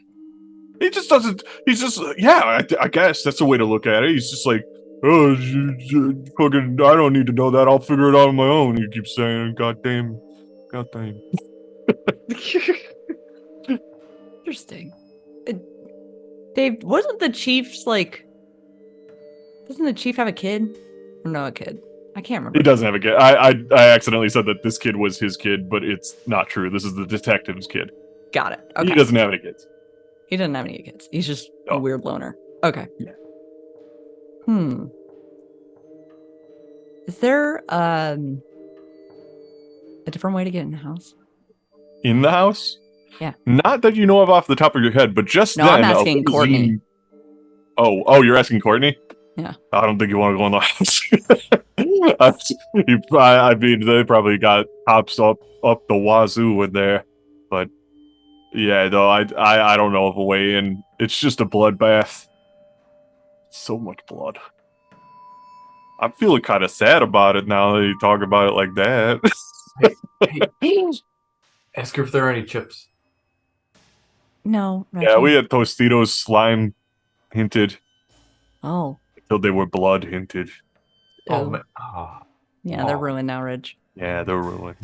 He just doesn't. He's just, yeah, I guess that's the way to look at it. He's just like, oh, fucking, I don't need to know that. I'll figure it out on my own. He keeps saying, God damn. Interesting. Dave, wasn't the chief's like... Doesn't the chief have a kid? Or no, a kid? I can't remember. He doesn't have a kid. I accidentally said that this kid was his kid, but it's not true. This is the detective's kid. Got it. Okay. He doesn't have any kids. He doesn't have any kids. He's just No. a weird loner. Okay. Yeah. Is there a different way to get in the house? In the house? Yeah. Not that you know of off the top of your head, but just No, then. I'm asking Courtney. Oh, you're asking Courtney? Yeah. I don't think you want to go in the house. I mean, they probably got cops up the wazoo in there, but yeah, no, I don't know of a way in. It's just a bloodbath. So much blood. I'm feeling kind of sad about it now that you talk about it like that. Hey, ask her if there are any chips. No. Yeah, Reggie. we had Tostitos slime hinted Oh. until they were blood hinted. Oh, Ew. man. Oh. Yeah, they're Oh. ruined now, Ridge. Yeah, they're ruined.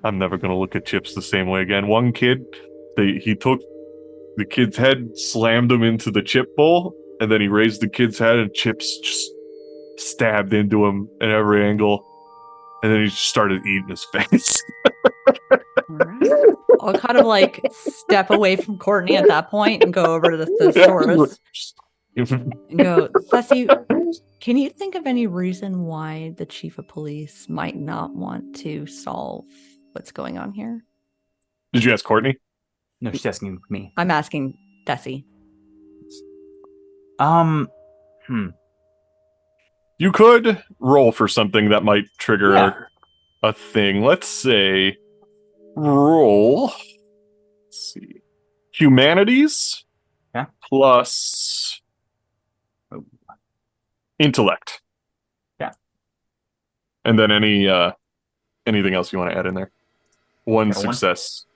I'm never gonna look at chips the same way again. One kid, he took the kid's head, slammed him into the chip bowl, and then he raised the kid's head, and chips just stabbed into him at every angle, and then he just started eating his face. All right. I'll kind of like step away from Courtney at that point and go over to the thesaurus and go, Ceci, can you think of any reason why the chief of police might not want to solve what's going on here? Did you ask Courtney? No, she's asking me. I'm asking Desi. You could roll for something that might trigger Yeah. a thing. Let's say roll. Let's see. Humanities Yeah. plus intellect. Yeah. And then anything else you want to add in there. One Got one. success.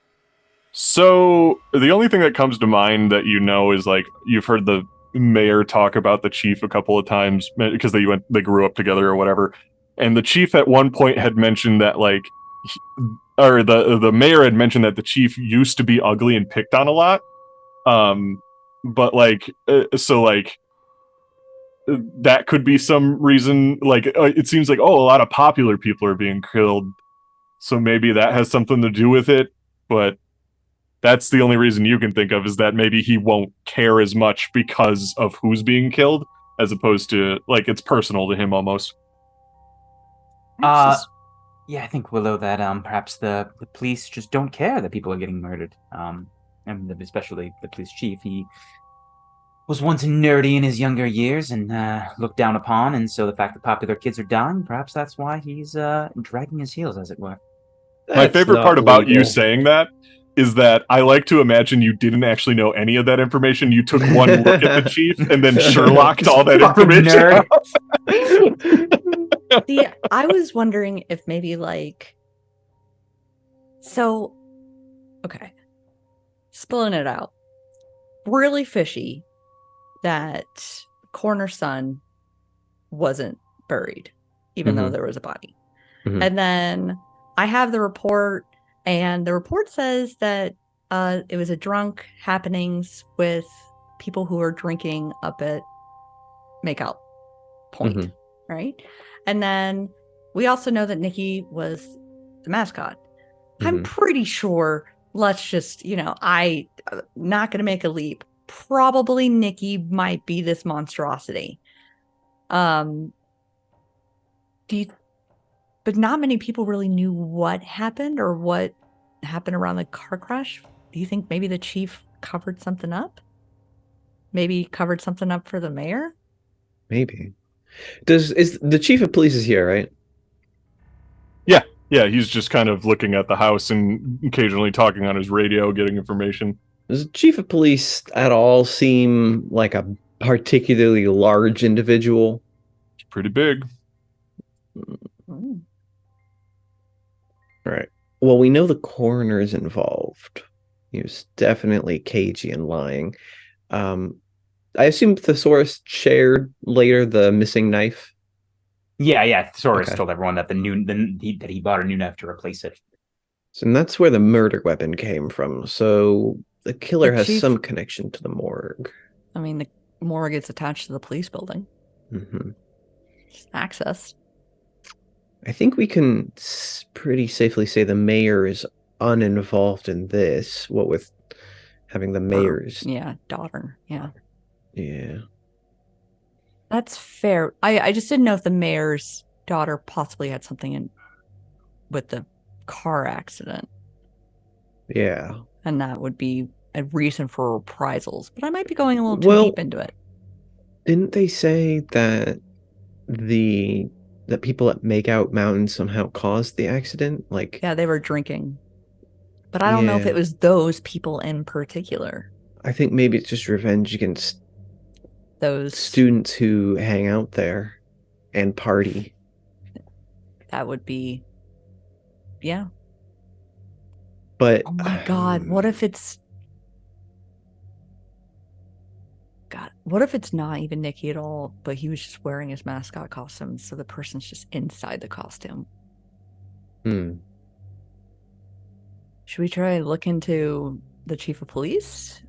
So the only thing that comes to mind that you know is like you've heard the mayor talk about the chief a couple of times because they grew up together or whatever, and the chief at one point had mentioned that like the mayor had mentioned that the chief used to be ugly and picked on a lot, but like so like that could be some reason. Like it seems like a lot of popular people are being killed, so maybe that has something to do with it, but that's the only reason you can think of, is that maybe he won't care as much because of who's being killed, as opposed to, like, it's personal to him almost. Yeah, I think, Willow, that perhaps the police just don't care that people are getting murdered. And especially the police chief. He was once nerdy in his younger years and looked down upon, and so the fact that popular kids are dying, perhaps that's why he's dragging his heels, as it were. My That's favorite not part about you legal. saying that is that I like to imagine you didn't actually know any of that information. You took one look at the chief and then Sherlocked all that Fucking information. nerd. See, I was wondering if maybe like, so, okay, spilling it out. Really fishy that Corner Son wasn't buried, even though Mhm. there was a body. Mhm. And then I have the report, and the report says that it was a drunk happenings with people who were drinking up at Makeout Point, Mhm. right? And then we also know that Nikki was the mascot. I'm Mhm. pretty sure, let's just, I'm not going to make a leap. Probably Nikki might be this monstrosity. Do you, but not many people really knew what happened or what happened around the car crash. Do you think maybe the chief covered something up? Maybe covered something up for the mayor? Maybe. Is the chief of police is here, right? Yeah, he's just kind of looking at the house and occasionally talking on his radio, getting information. Does the chief of police at all seem like a particularly large individual? It's pretty big. Mm. All right. Well, we know the coroner is involved. He was definitely cagey and lying. I assume Thesaurus shared later the missing knife. Yeah. Thesaurus Okay. told everyone that that he bought a new knife to replace it. So and that's where the murder weapon came from. So the killer The has chief- some connection to the morgue. I mean, the morgue is attached to the police building. Hmm. Just access. I think we can pretty safely say the mayor is uninvolved in this. What with having the mayor's. Yeah, daughter. Yeah. Yeah. That's fair. I just didn't know if the mayor's daughter possibly had something in with the car accident, Yeah. and that would be a reason for reprisals. But I might be going a little too Well, deep into it. Didn't they say that the people at Makeout Mountain somehow caused the accident? Like, Yeah, they were drinking, but I don't know if yeah. it was those people in particular. I think maybe it's just revenge against Those students who hang out there and party. that would be, yeah. But Oh my God, what if it's? God, what if it's not even Nikki at all, but he was just wearing his mascot costume, so the person's just inside the costume? Hmm. Should we try to look into the chief of police?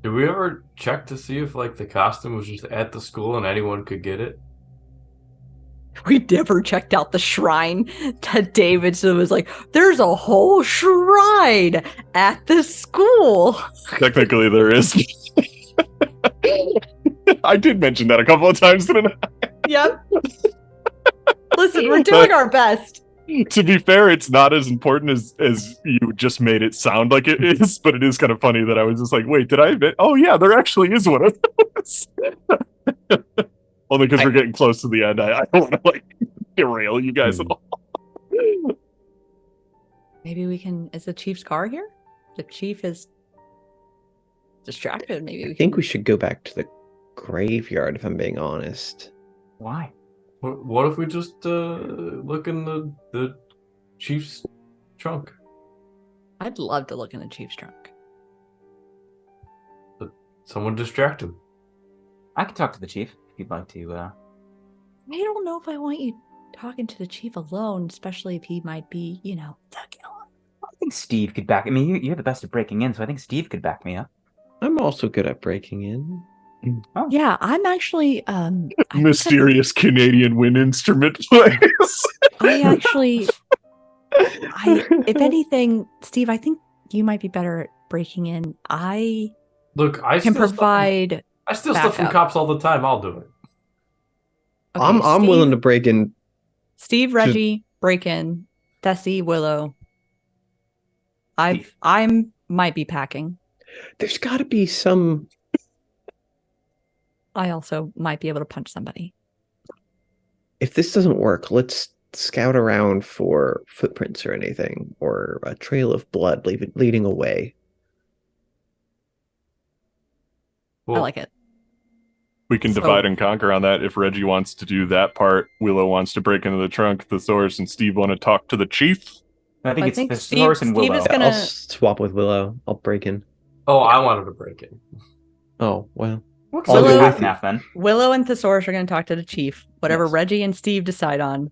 Did we ever check to see if like the costume was just at the school and anyone could get it? We never checked out the shrine that Davidson was like, there's a whole shrine at the school. Technically, there is. I did mention that a couple of times, didn't I? Yep. Listen, we're doing our best. To be fair, it's not as important as you just made it sound like it is, but it is kind of funny that I was just like, wait, did I admit? Oh yeah, there actually is one of those. Only because we're getting close to the end. I don't want to like derail you guys at all. Maybe we can. Is the chief's car here? The chief is distracted. Maybe we I think can. we should go back to the graveyard, if I'm being honest. Why? What if we just look in the chief's trunk? I'd love to look in the chief's trunk. Someone distract him. I can talk to the chief if you'd like to. I don't know if I want you talking to the chief alone, especially if he might be, the killer. I think Steve could back. I mean, you're the best at breaking in, so I think Steve could back me up. I'm also good at breaking in. Oh. Yeah, I'm actually I think Mysterious Canadian wind instrument players. I actually if anything, Steve, I think you might be better at breaking in. I Look, I can steal provide I steal stuff from backup. cops all the time. I'll do it. Okay, I'm willing to break in. Steve, Reggie, break in. Tessie, Willow. I might be packing. There's got to be some. I also might be able to punch somebody. If this doesn't work, let's scout around for footprints or anything, or a trail of blood leading away. I like it. We can divide and conquer on that. If Reggie wants to do that part, Willow wants to break into the trunk, Thesaurus and Steve want to talk to the chief. I think I it's think the Steve- Thesaurus and Steve Willow. is gonna- I'll swap with Willow. I'll break in. Oh, I wanted to break it. Oh, well. Looks I'll like go half with and half then. Willow and Thesaurus are going to talk to the chief. Whatever Yes. Reggie and Steve decide on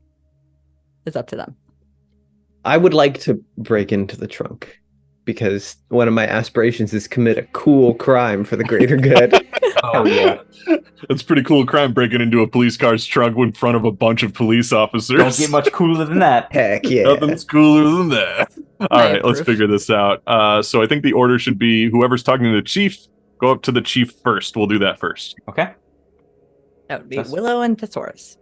is up to them. I would like to break into the trunk because one of my aspirations is commit a cool crime for the greater good. Oh yeah. It's a pretty cool crime breaking into a police car's trunk in front of a bunch of police officers. Don't get much cooler than that. Heck yeah. Nothing's cooler than that. All I right, let's approve. figure this out. So I think the order should be whoever's talking to the chief, go up to the chief first. We'll do that first. Okay. That would be That's- Willow and Thesaurus.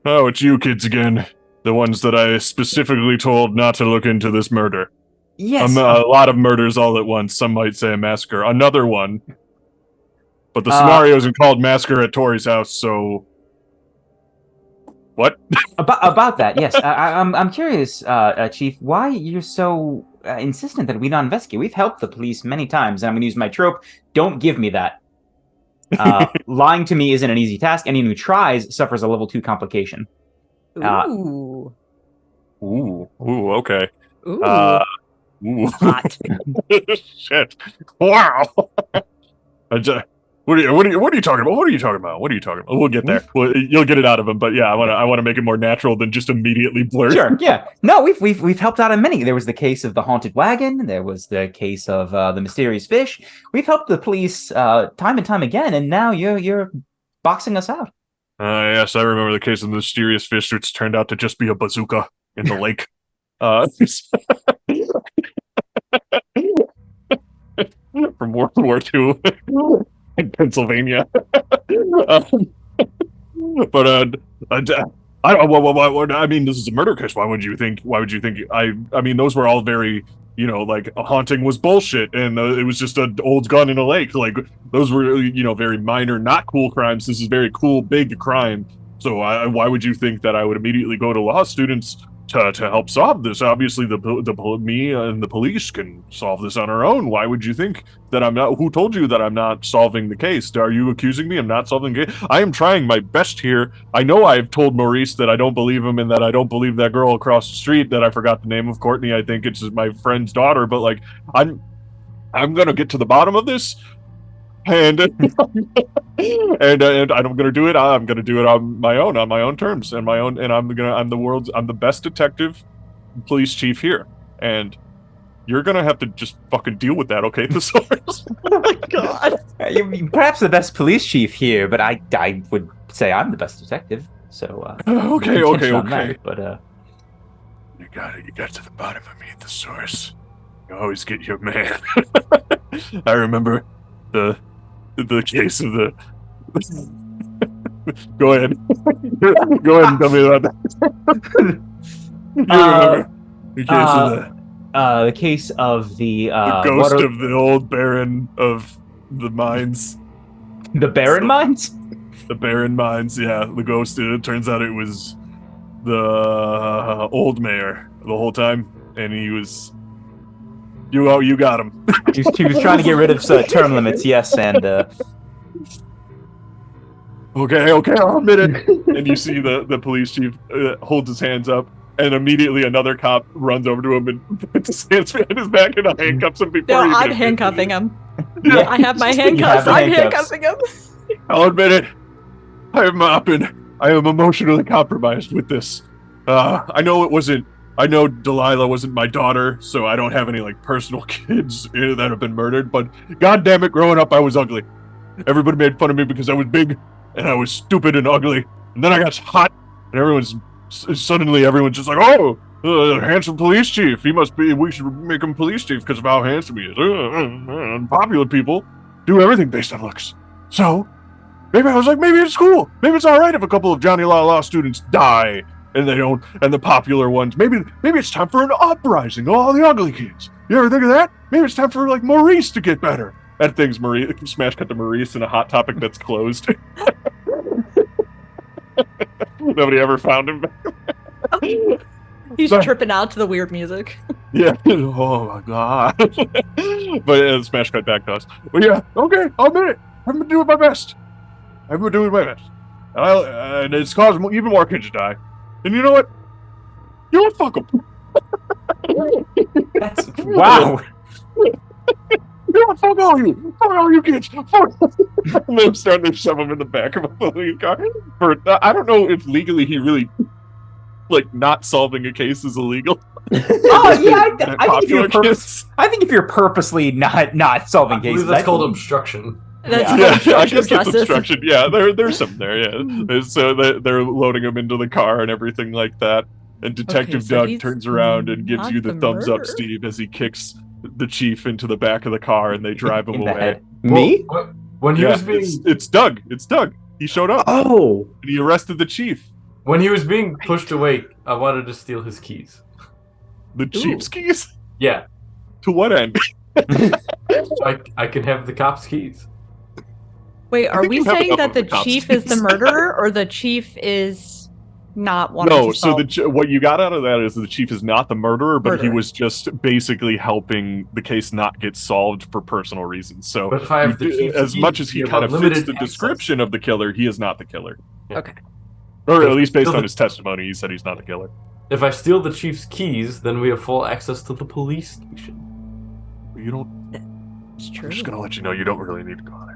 Oh, it's you kids again. The ones that I specifically told not to look into this murder. Yes. A lot of murders all at once. Some might say a massacre. Another one. But the Uh, scenario isn't called Massacre at Tori's house, so... What? about that, yes. I'm curious, Chief, why you're so insistent that we not investigate. We've helped the police many times, and I'm going to use my trope. Don't give me that. Lying to me isn't an easy task. Anyone who tries suffers a level 2 complication. Ooh. Ooh, okay. Ooh. Ooh. Hot. Shit. Wow. What are you talking about? What are you talking about? We'll get there. You'll get it out of him, but yeah, I want to make it more natural than just immediately blurt. Sure, yeah. No, we've helped out on many. There was the case of the haunted wagon. There was the case of the mysterious fish. We've helped the police time and time again, and now you're boxing us out. Yes, I remember the case of the mysterious fish, which turned out to just be a bazooka in the lake. From World War II in Pennsylvania. But I mean, this is a murder case. Why would you think? I mean, those were all very, like a haunting was bullshit, and it was just an old gun in a lake. Like those were, very minor, not cool crimes. This is very cool, big crime. So why would you think that I would immediately go to law students to help solve this? Obviously, me and the police can solve this on our own. Why would you think that I'm not? Who told you that I'm not solving the case? Are you accusing me of not solving the case? I am trying my best here. I know I've told Maurice that I don't believe him and that I don't believe that girl across the street that I forgot the name of, Courtney. I think it's my friend's daughter. But like, I'm gonna get to the bottom of this. And and I'm gonna do it. I'm gonna do it on my own terms, and I'm the best detective, police chief here, and you're gonna have to just fucking deal with that, okay, Thesaurus? Oh my god. Perhaps the best police chief here, but I would say I'm the best detective. So Okay. But You got to the bottom of me, Thesaurus. You always get your man. I remember the case of the. Go ahead. Go ahead and tell me about that. You remember the case of the case of the ghost of the old Baron of the mines. The Baron mines? The Baron mines, yeah. The ghost. It turns out it was the old mayor the whole time, and he was. You got him. He was trying to get rid of term limits, yes, and Okay, I'll admit it. And you see the police chief holds his hands up, and immediately another cop runs over to him and puts his hands behind his back and handcuffs him before No, he I'm can- handcuffing him. Yeah. I have my You have handcuffs. the I'm handcuffs. handcuffing him. I'll admit it. I am emotionally compromised with this. I know Delilah wasn't my daughter, so I don't have any like personal kids that have been murdered, but god damn it, growing up I was ugly. Everybody made fun of me because I was big and I was stupid and ugly. And then I got hot and everyone's just like, oh, handsome police chief. We should make him police chief because of how handsome he is. And popular people do everything based on looks. So maybe I was like, maybe it's cool. Maybe it's all right if a couple of Johnny Law students die and they don't, and the popular ones. Maybe it's time for an uprising of all the ugly kids. You ever think of that? Maybe it's time for like Maurice to get better at things. Smash cut to Maurice in a hot topic that's closed. Nobody ever found him. He's Sorry. tripping out to the weird music. Yeah. Oh my god. But smash cut back to us. Well, yeah. Okay. I'll admit it. I'm gonna do my best. And it's caused even more kids to die. And you know what? You know what? Fuck them. that's wow. You fuck all you kids. And they're starting to shove him in the back of a police car. I don't know if legally he really, like, not solving a case is illegal. Oh yeah, I think if you're kids. purposely not solving I believe cases, that's called obstruction. That's Yeah. Yeah, I obstruction guess of that's justice. obstruction. Yeah, there's some there. Yeah, so they're loading him into the car and everything like that. And Detective so Doug he's turns around and gives not you the the thumbs up, murderer. Steve, as he kicks the chief into the back of the car and they drive him in the away. head. Me? Well, when he Yeah, was being it's Doug. It's Doug. He showed up Oh, and he arrested the chief. when he was being pushed away, I wanted to steal his keys. The chief's keys? Yeah, To what end? so I can have the cops' keys. Wait, I are think we you have saying enough that of the the cops' chief is the keys. murderer, or the chief is not wanting No, to so solve? what you got out of that is the chief is not the murderer, but he Murderer. was just basically helping the case not get solved for personal reasons. So But if I have the chief's as keys, much as he you have kind of fits unlimited the access. description of the killer, he is not the killer. Okay. Or But at if least I based steal on the- his testimony, he said he's not the killer. If I steal the chief's keys, then we have full access to the police station. You don't. It's true. I'm just gonna let you know you don't really need to go there.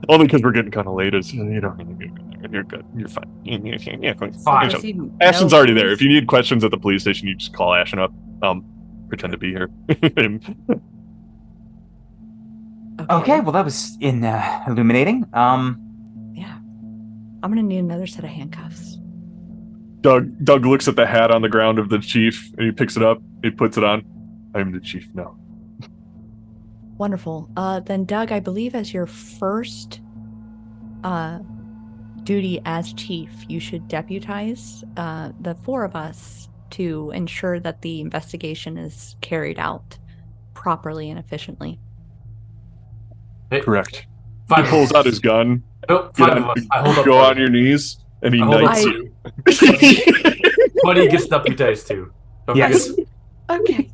Only because we're getting kind of late. You don't really need to go there. You're good. You're fine. Yeah, Fine. Does he know Ashton's already there. police? If you need questions at the police station, you just call Ashton up. Pretend to be here. Okay, well that was illuminating. Yeah. I'm gonna need another set of handcuffs. Doug looks at the hat on the ground of the chief and he picks it up. He puts it on. I'm the chief now. Wonderful. Then Doug, I believe as your first duty as chief, you should deputize the four of us to ensure that the investigation is carried out properly and efficiently. Hey, Correct. five He of pulls us. out his gun. Nope, Get five on- of us. I hold up go one. on your knees and he I hold up knights two. you. 20 gets deputized too. Don't Yes. forget. Okay.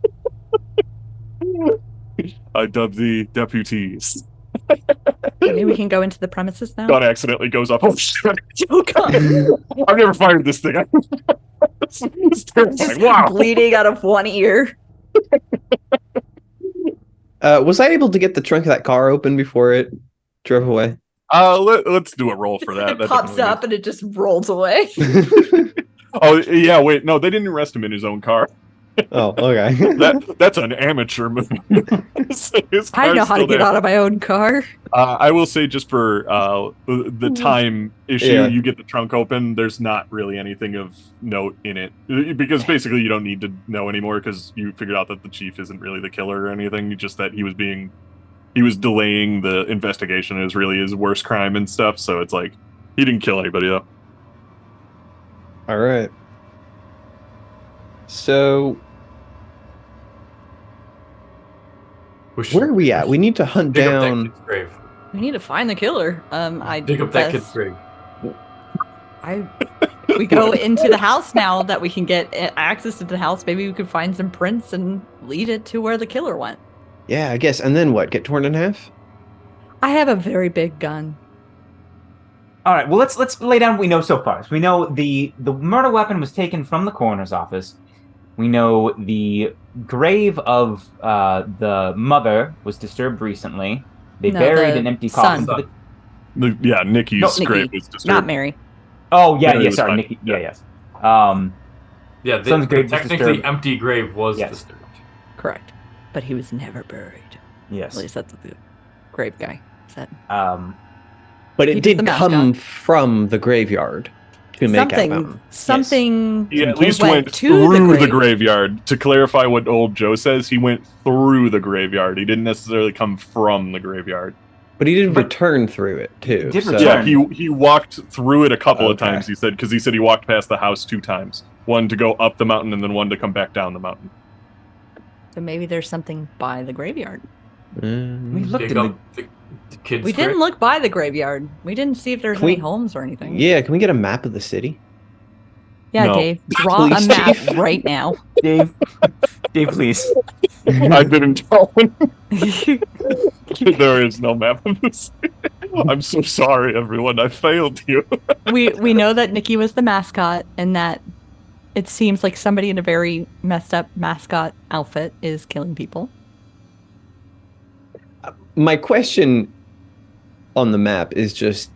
I dub the deputies. Maybe we can go into the premises now. Gun accidentally goes off. Oh shit! Oh, God. I've never fired this thing. It's terrifying. Wow. Bleeding out of one ear. was I able to get the trunk of that car open before it drove away? Let's do a roll for that. It That pops definitely up and it just rolls away. Oh yeah, wait, no, they didn't arrest him in his own car. Oh, okay. That's an amateur move. His I know car's how to still get there. out of my own car. I will say, just for the time issue, Yeah. you get the trunk open. There's not really anything of note in it because basically you don't need to know anymore because you figured out that the chief isn't really the killer or anything. Just that he was delaying the investigation is really his worst crime and stuff. So it's like he didn't kill anybody though. All right. So We should where are we at? We need to hunt dig up that down. kid's grave. We need to find the killer. I Dig up that guess kid's grave. we go into the house now that we can get access to the house. Maybe we could find some prints and lead it to where the killer went. Yeah, I guess. And then what? Get torn in half? I have a very big gun. All right. Well, let's lay down what we know so far. So we know the murder weapon was taken from the coroner's office. We know the grave of the mother was disturbed recently. They No, buried the an empty coffin. son. Yeah, Nikki's No, Nikki, grave was disturbed. Not Mary. Oh yeah, Mary yeah. was Sorry, fine. Nikki. Yeah, Yeah. yes. Yeah, Son's the grave was technically disturbed. empty grave was Yes. disturbed. Correct. But he was never buried. Yes. At least that's what the grave guy said. But He it did did the come mascot. from the graveyard to make out mountain. Something He at went least went to through the the graveyard. To clarify what old Joe says, he went through the graveyard. He didn't necessarily come from the graveyard. But he did But- return through it too. Did so- return. Yeah, he walked through it a couple of Okay. times. He said because he walked past the house 2 times. One to go up the mountain and then one to come back down the mountain. So maybe there's something by the graveyard. We looked Dig in the. up the kid's We grave. didn't look by the graveyard. We didn't see if there's Can we- any homes or anything. Yeah, can we get a map of the city? Yeah, No. Dave. Draw a Please, map Chief. right now. Dave, Dave, please. I didn't tell him. There is no map of this. I'm so sorry, everyone. I failed you. we know that Nikki was the mascot and that it seems like somebody in a very messed up mascot outfit is killing people. My question on the map is just,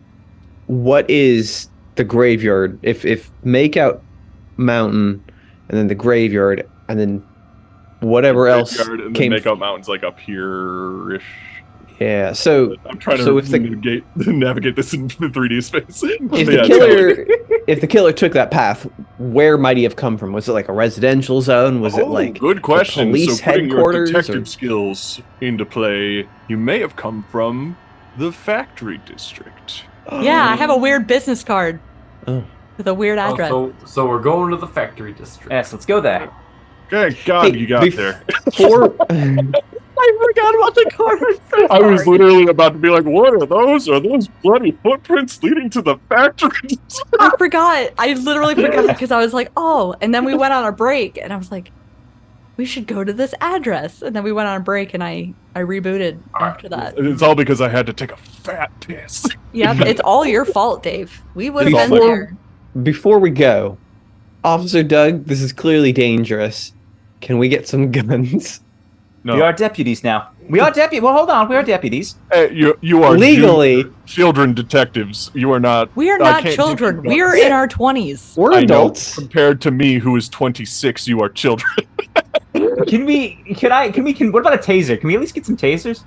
what is the graveyard? If Makeout Mountain, and then the graveyard, and then whatever else Graveyard, and then came. Makeout Mountain's like up here-ish. Yeah. So I'm trying to so if the navigate this in 3D space. if the killer took that path, where might he have come from? Was it like a residential zone? Was it like good question? police So putting your headquarters, detective or- skills into play, you may have come from the factory district. Yeah, I have a weird business card Oh. with a weird address. So we're going to the factory district. Yes, let's go there. Okay, God, Hey, you got there. Before I forgot about the card. I was literally about to be like, what are those? Are those bloody footprints leading to the factory? I forgot. I literally forgot because I was like, oh. And then we went on a break, and I was like, we should go to this address. And then we went on a break, and I rebooted after that. It's all because I had to take a fat piss. Yep, it's all your fault, Dave. We would have It's been all my there. before we go, Officer Doug, this is clearly dangerous. Can we get some guns? No, We are deputies now. We are deputies. Well, hold on. We are deputies. you are Legally. children detectives. You are not. We are I not can't children. give you We are guns. in our 20s. We're I know, adults. compared to me, who is 26, you are children. Can we? What about a taser? Can we at least get some tasers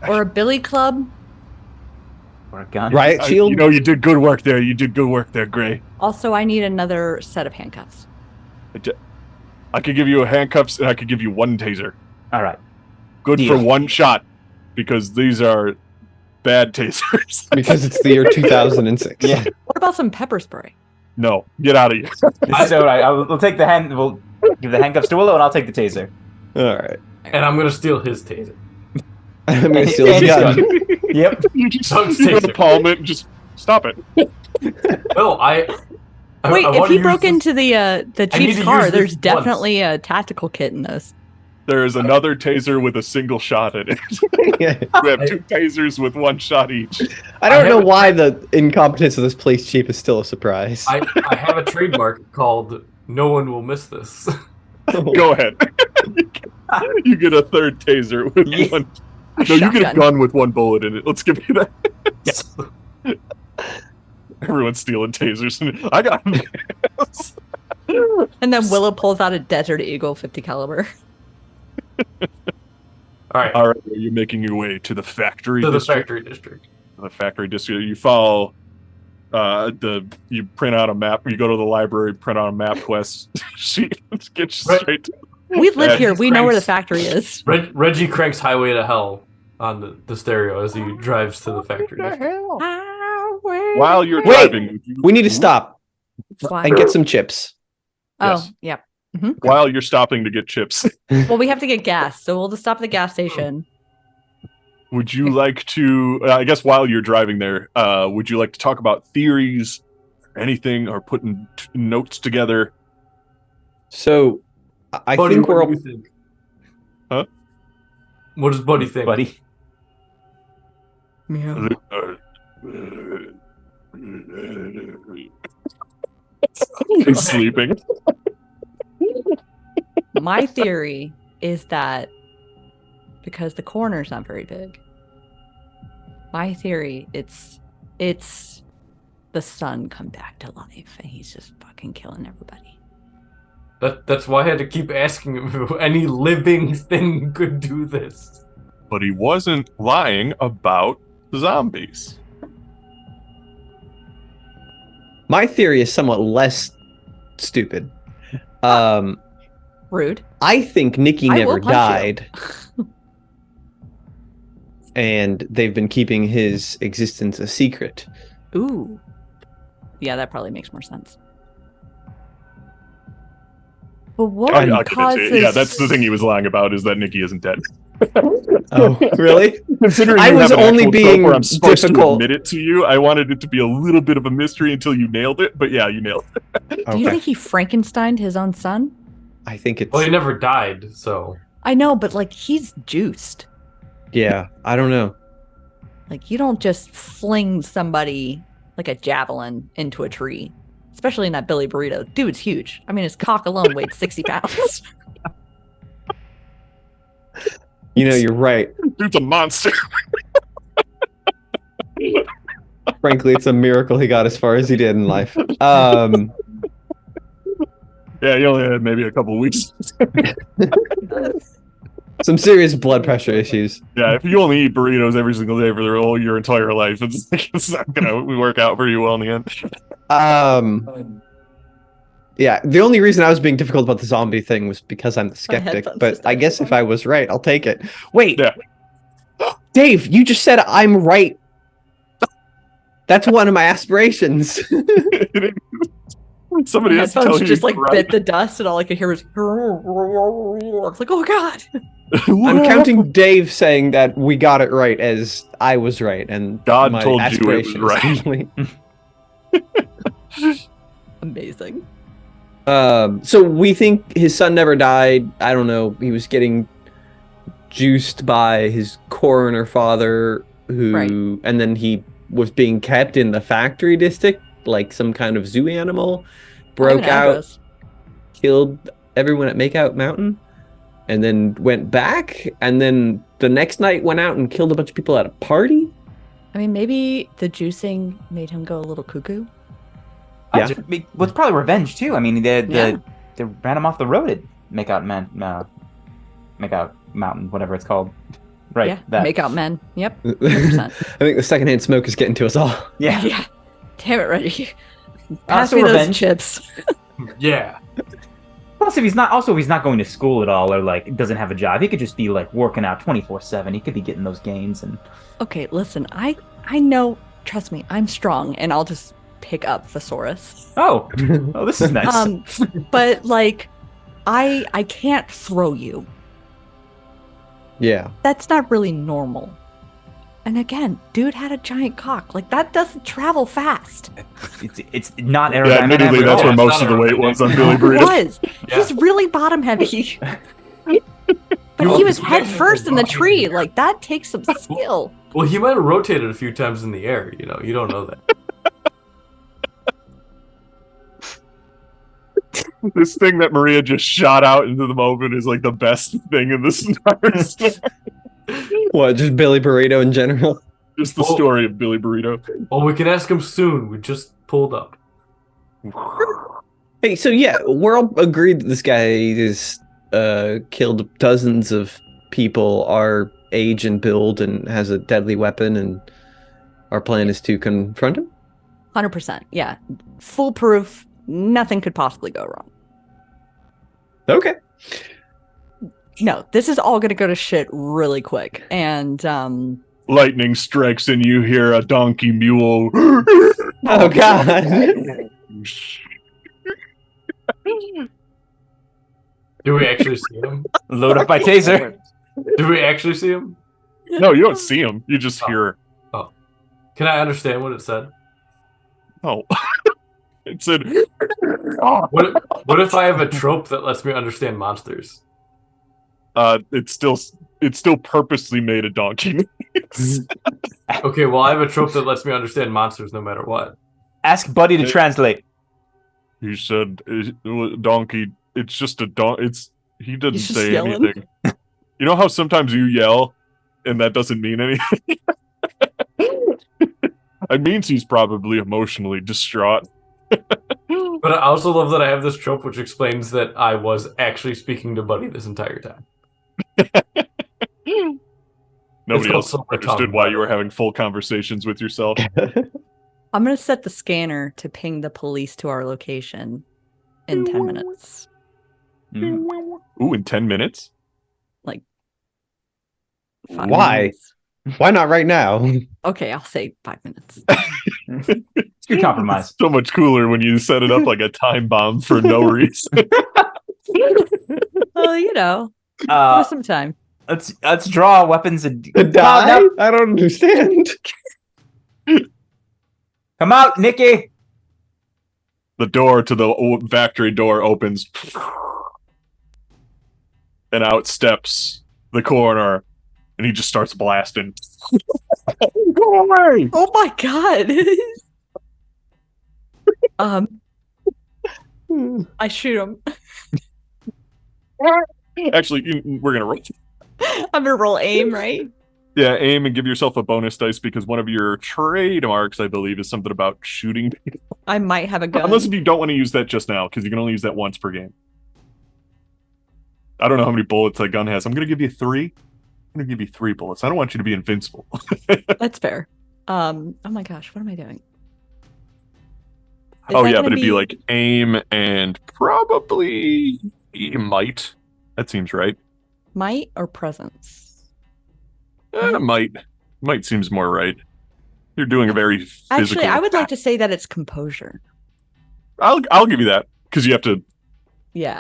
Or a billy club. or a gun? Riot shield. You know, you did good work there. You did good work there, Gray. Also, I need another set of handcuffs. I could give you a handcuffs, and I could give you one taser. All right. Good Deal. for one shot, because these are bad tasers. Because it's the year 2006. Yeah. What about some pepper spray? No, get out of here. It's all right. We'll take the hand. We'll give the handcuffs to Willow, and I'll take the taser. All right. And I'm gonna steal his taser. I'm gonna steal his And his gun. Yep. You just Doug's you go to taser. palm it and just stop it. No, Wait, I if wanna he use broke this- into the I need chief's to car, use this there's once. definitely a tactical kit in those. There is another taser with a single shot in it. Yeah. We have two tasers with one shot each. I don't I know haven't- why the incompetence of this police chief is still a surprise. I have a trademark called "No one will miss this." Go ahead. You get a third taser with Yeah. one. A No, you get a shotgun. gun with one bullet in it. Let's give you that. Yes. Everyone's stealing tasers. I got this. And then Willow pulls out a Desert Eagle 50 caliber. All right, All right, you're making your way to the factory to the district. factory district. The factory district. You follow. You print out a map. You go to the library, print out a map quest sheet. Get you Right. straight. We live Yeah, here. he's We know where the cranks. factory is. Reggie cranks "Highway to Hell" on the stereo as he drives to the factory district. While you're Wait, driving, would you- We need to stop Why? and get some chips. Oh, Yes. yeah. While you're stopping to get chips, Well, we have to get gas, so we'll just stop at the gas station. would you like to? I guess while you're driving there, would you like to talk about theories, or anything, or putting notes together? So, I Buddy, think what we're do all. you think? Huh? What does Buddy think? Buddy. He's sleeping. My theory is that because the corner's not very big, my theory it's the sun come back to life and he's just fucking killing everybody. That's why I had to keep asking him if any living thing could do this. But he wasn't lying about the zombies. My theory is somewhat less stupid. Rude. I think Nikki I never will punch you. died. And they've been keeping his existence a secret. Ooh. Yeah, that probably makes more sense. But what I can causes... see it. Yeah, that's the thing he was lying about, is that Nikki isn't dead. Oh, really? Considering I you was have an only actual trope being where I'm supposed difficult. to admit it to you, I wanted it to be a little bit of a mystery until you nailed it. But yeah, you nailed it. Do you think he Frankensteined his own son? I think it's. Well, he never died, so I know, but like he's juiced. Yeah, I don't know. Like you don't just fling somebody like a javelin into a tree. Especially in that Billy Burrito. Dude's huge. I mean, his cock alone weighed 60 pounds. You know, you're right. Dude's a monster. Frankly, it's a miracle he got as far as he did in life. Yeah, he only had maybe a couple weeks. Some serious blood pressure issues. Yeah, if you only eat burritos every single day for your entire life, it's not gonna work out pretty well in the end. Yeah, the only reason I was being difficult about the zombie thing was because I'm the skeptic, headphones but just I guess if I was right, I'll take it. Wait, Yeah. Dave, you just said I'm right. That's one of my aspirations. Somebody My has to tell headphones you just like right. bit the dust, and all I could hear was. It's like, oh god. I'm counting Dave saying that we got it right as I was right, and God my told you it was aspiration is right. complete. Amazing. So we think his son never died. I don't know. He was getting juiced by his coroner father, who, and then he was being kept in the factory district, like some kind of zoo animal, broke out, killed everyone at Makeout Mountain, and then went back, and then the next night went out and killed a bunch of people at a party. I mean, maybe the juicing made him go a little cuckoo. Yeah. Well, it's probably revenge too. I mean, they Yeah. ran him off the road at Makeout Mountain, whatever it's called. Right. Yeah. That. Make out men. Yep. I 100%. think the secondhand smoke is getting to us all. Yeah. Yeah. Damn it, Reggie. Pass So me those revenge. chips. Yeah. Plus, if he's not going to school at all, or like doesn't have a job, he could just be like working out 24/7. He could be getting those gains and. Okay, listen. I know. Trust me, I'm strong, and I'll just pick up Thesaurus. Oh, this is nice. But like, I can't throw you. Yeah. That's not really normal. And again, dude had a giant cock. Like that doesn't travel fast. It's not Yeah, aerodynamic. admittedly, at that's all. where it's most not of the weight was on aerodynamic. Billy It Burrito. was. He's really bottom heavy. But he was head first in the tree. Like that takes some skill. Well, he might have rotated a few times in the air. You know, you don't know that. This thing that Maria just shot out into the moment is like the best thing in this entire story. What, just Billy Burrito in general? Just the Oh. story of Billy Burrito. Well, we can ask him soon. We just pulled up. Hey, so yeah, we're all agreed that this guy is killed dozens of people our age and build and has a deadly weapon, and our plan is to confront him? 100%. Yeah. Foolproof. Nothing could possibly go wrong. Okay. No, this is all going to go to shit really quick. And Lightning strikes and you hear a donkey mule. Oh, God. Do we actually see him? Load up my taser. Do we actually see him? No, you don't see him. You just hear. Can I understand what it said? Oh. It said. What if I have a trope that lets me understand monsters? It's still purposely made a donkey. Okay, well, I have a trope that lets me understand monsters no matter what. Ask Buddy to translate. He said, "Donkey." It's just a don. He didn't He's just say yelling. anything. You know how sometimes you yell, and that doesn't mean anything. It means he's probably emotionally distraught. But I also love that I have this trope which explains that I was actually speaking to Buddy this entire time. Nobody It's else also a understood tongue, why by you the were way. having full conversations with yourself. I'm going to set the scanner to ping the police to our location in 10 minutes. Mm. Ooh, in 10 minutes? 5 Why? minutes. Why not right now? Okay, I'll say 5 minutes. It's good compromise. So much cooler when you set it up like a time bomb for no reason. Well, give us some time. Let's draw weapons and Die? I don't understand. Come out, Nikki. The door to the factory door opens. And out steps the coroner. And he just starts blasting. Go away! Oh my god. I shoot him. Actually, we're gonna roll. I'm gonna roll aim, right? Yeah, aim and give yourself a bonus dice because one of your trademarks, I believe, is something about shooting. I might have a gun. Unless if you don't want to use that just now, because you can only use that once per game. I don't know how many bullets that gun has. I'm gonna give you 3. I'm gonna give you 3 bullets. I don't want you to be invincible. That's fair. Oh my gosh, what am I doing? Is Oh that yeah, gonna but it'd be like aim and probably might. That seems right. might or presence? Might seems more right. You're doing a very physical. Actually, I would like to say that it's composure. I'll give you that because you have to. Yeah.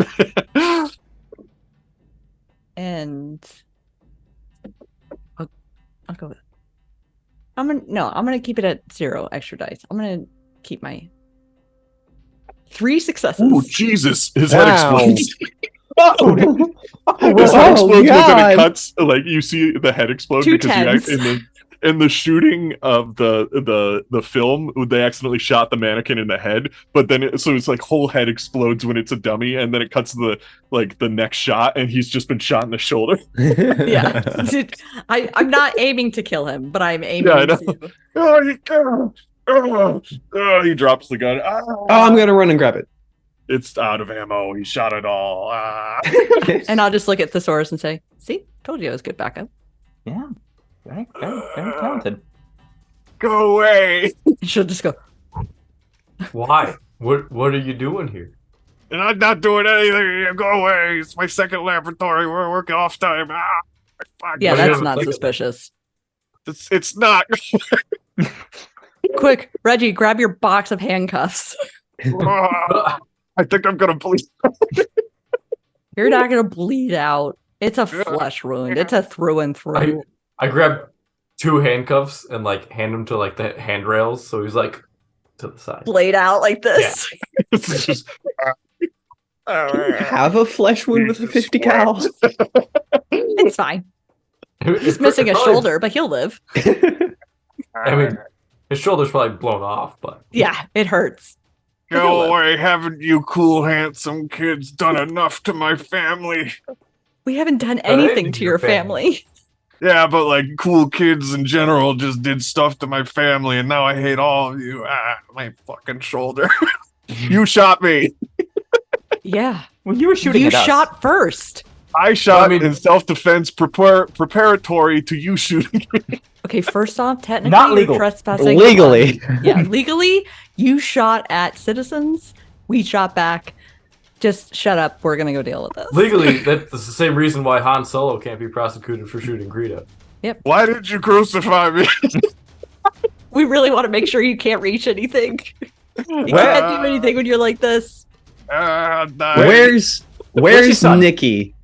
And I'll go with it. I'm gonna keep it at 0 extra dice. I'm gonna keep my 3 successes. Ooh, Jesus! His Wow. head explodes. Oh, His head explodes, but then God. it cuts. Like you see the head explode Two because tens. in the shooting of the film, they accidentally shot the mannequin in the head. But then so it's like whole head explodes when it's a dummy, and then it cuts to the next shot, and he's just been shot in the shoulder. Yeah. I'm not aiming to kill him, but I'm aiming Yeah, I know. to. He drops the gun. Oh, I'm gonna run and grab it. It's out of ammo. He shot it all. And I'll just look at Thesaurus and say, see, told you it was good backup. Yeah. Very, very, very talented. Go away. And she'll just go, Why? What are you doing here? And I'm not doing anything. Go away. It's my second laboratory. We're working off time. Fuck. yeah, What do you that's have a not second? suspicious. It's not. Quick, Reggie, grab your box of handcuffs. I think I'm gonna bleed. You're not going to bleed out. It's a flesh wound. It's a through and through. I grab 2 handcuffs and like hand them to like the handrails, so he's like to the side. Blade out like this. It's just. Have a flesh wound with a 50 cal. It's fine. He's It's missing a probably- shoulder, but he'll live. I mean, his shoulder's probably blown off, but Yeah, it hurts. Go away! Haven't you cool, handsome kids done enough to my family? We haven't done But they anything did to your your family. Yeah, but like cool kids in general just did stuff to my family, and now I hate all of you. My fucking shoulder. You shot me. Yeah. Well, you were shooting You at us. shot first. I shot I mean- in self-defense preparatory to you shooting. Okay, first off, technically Not you're legal. trespassing. Legally. Yeah, legally, you shot at citizens. We shot back. Just shut up. We're gonna go deal with this. legally, that's the same reason why Han Solo can't be prosecuted for shooting Greedo. Why did you crucify me? We really want to make sure you can't reach anything. You Well- can't do anything when you're like this. Where's your son? Nikki?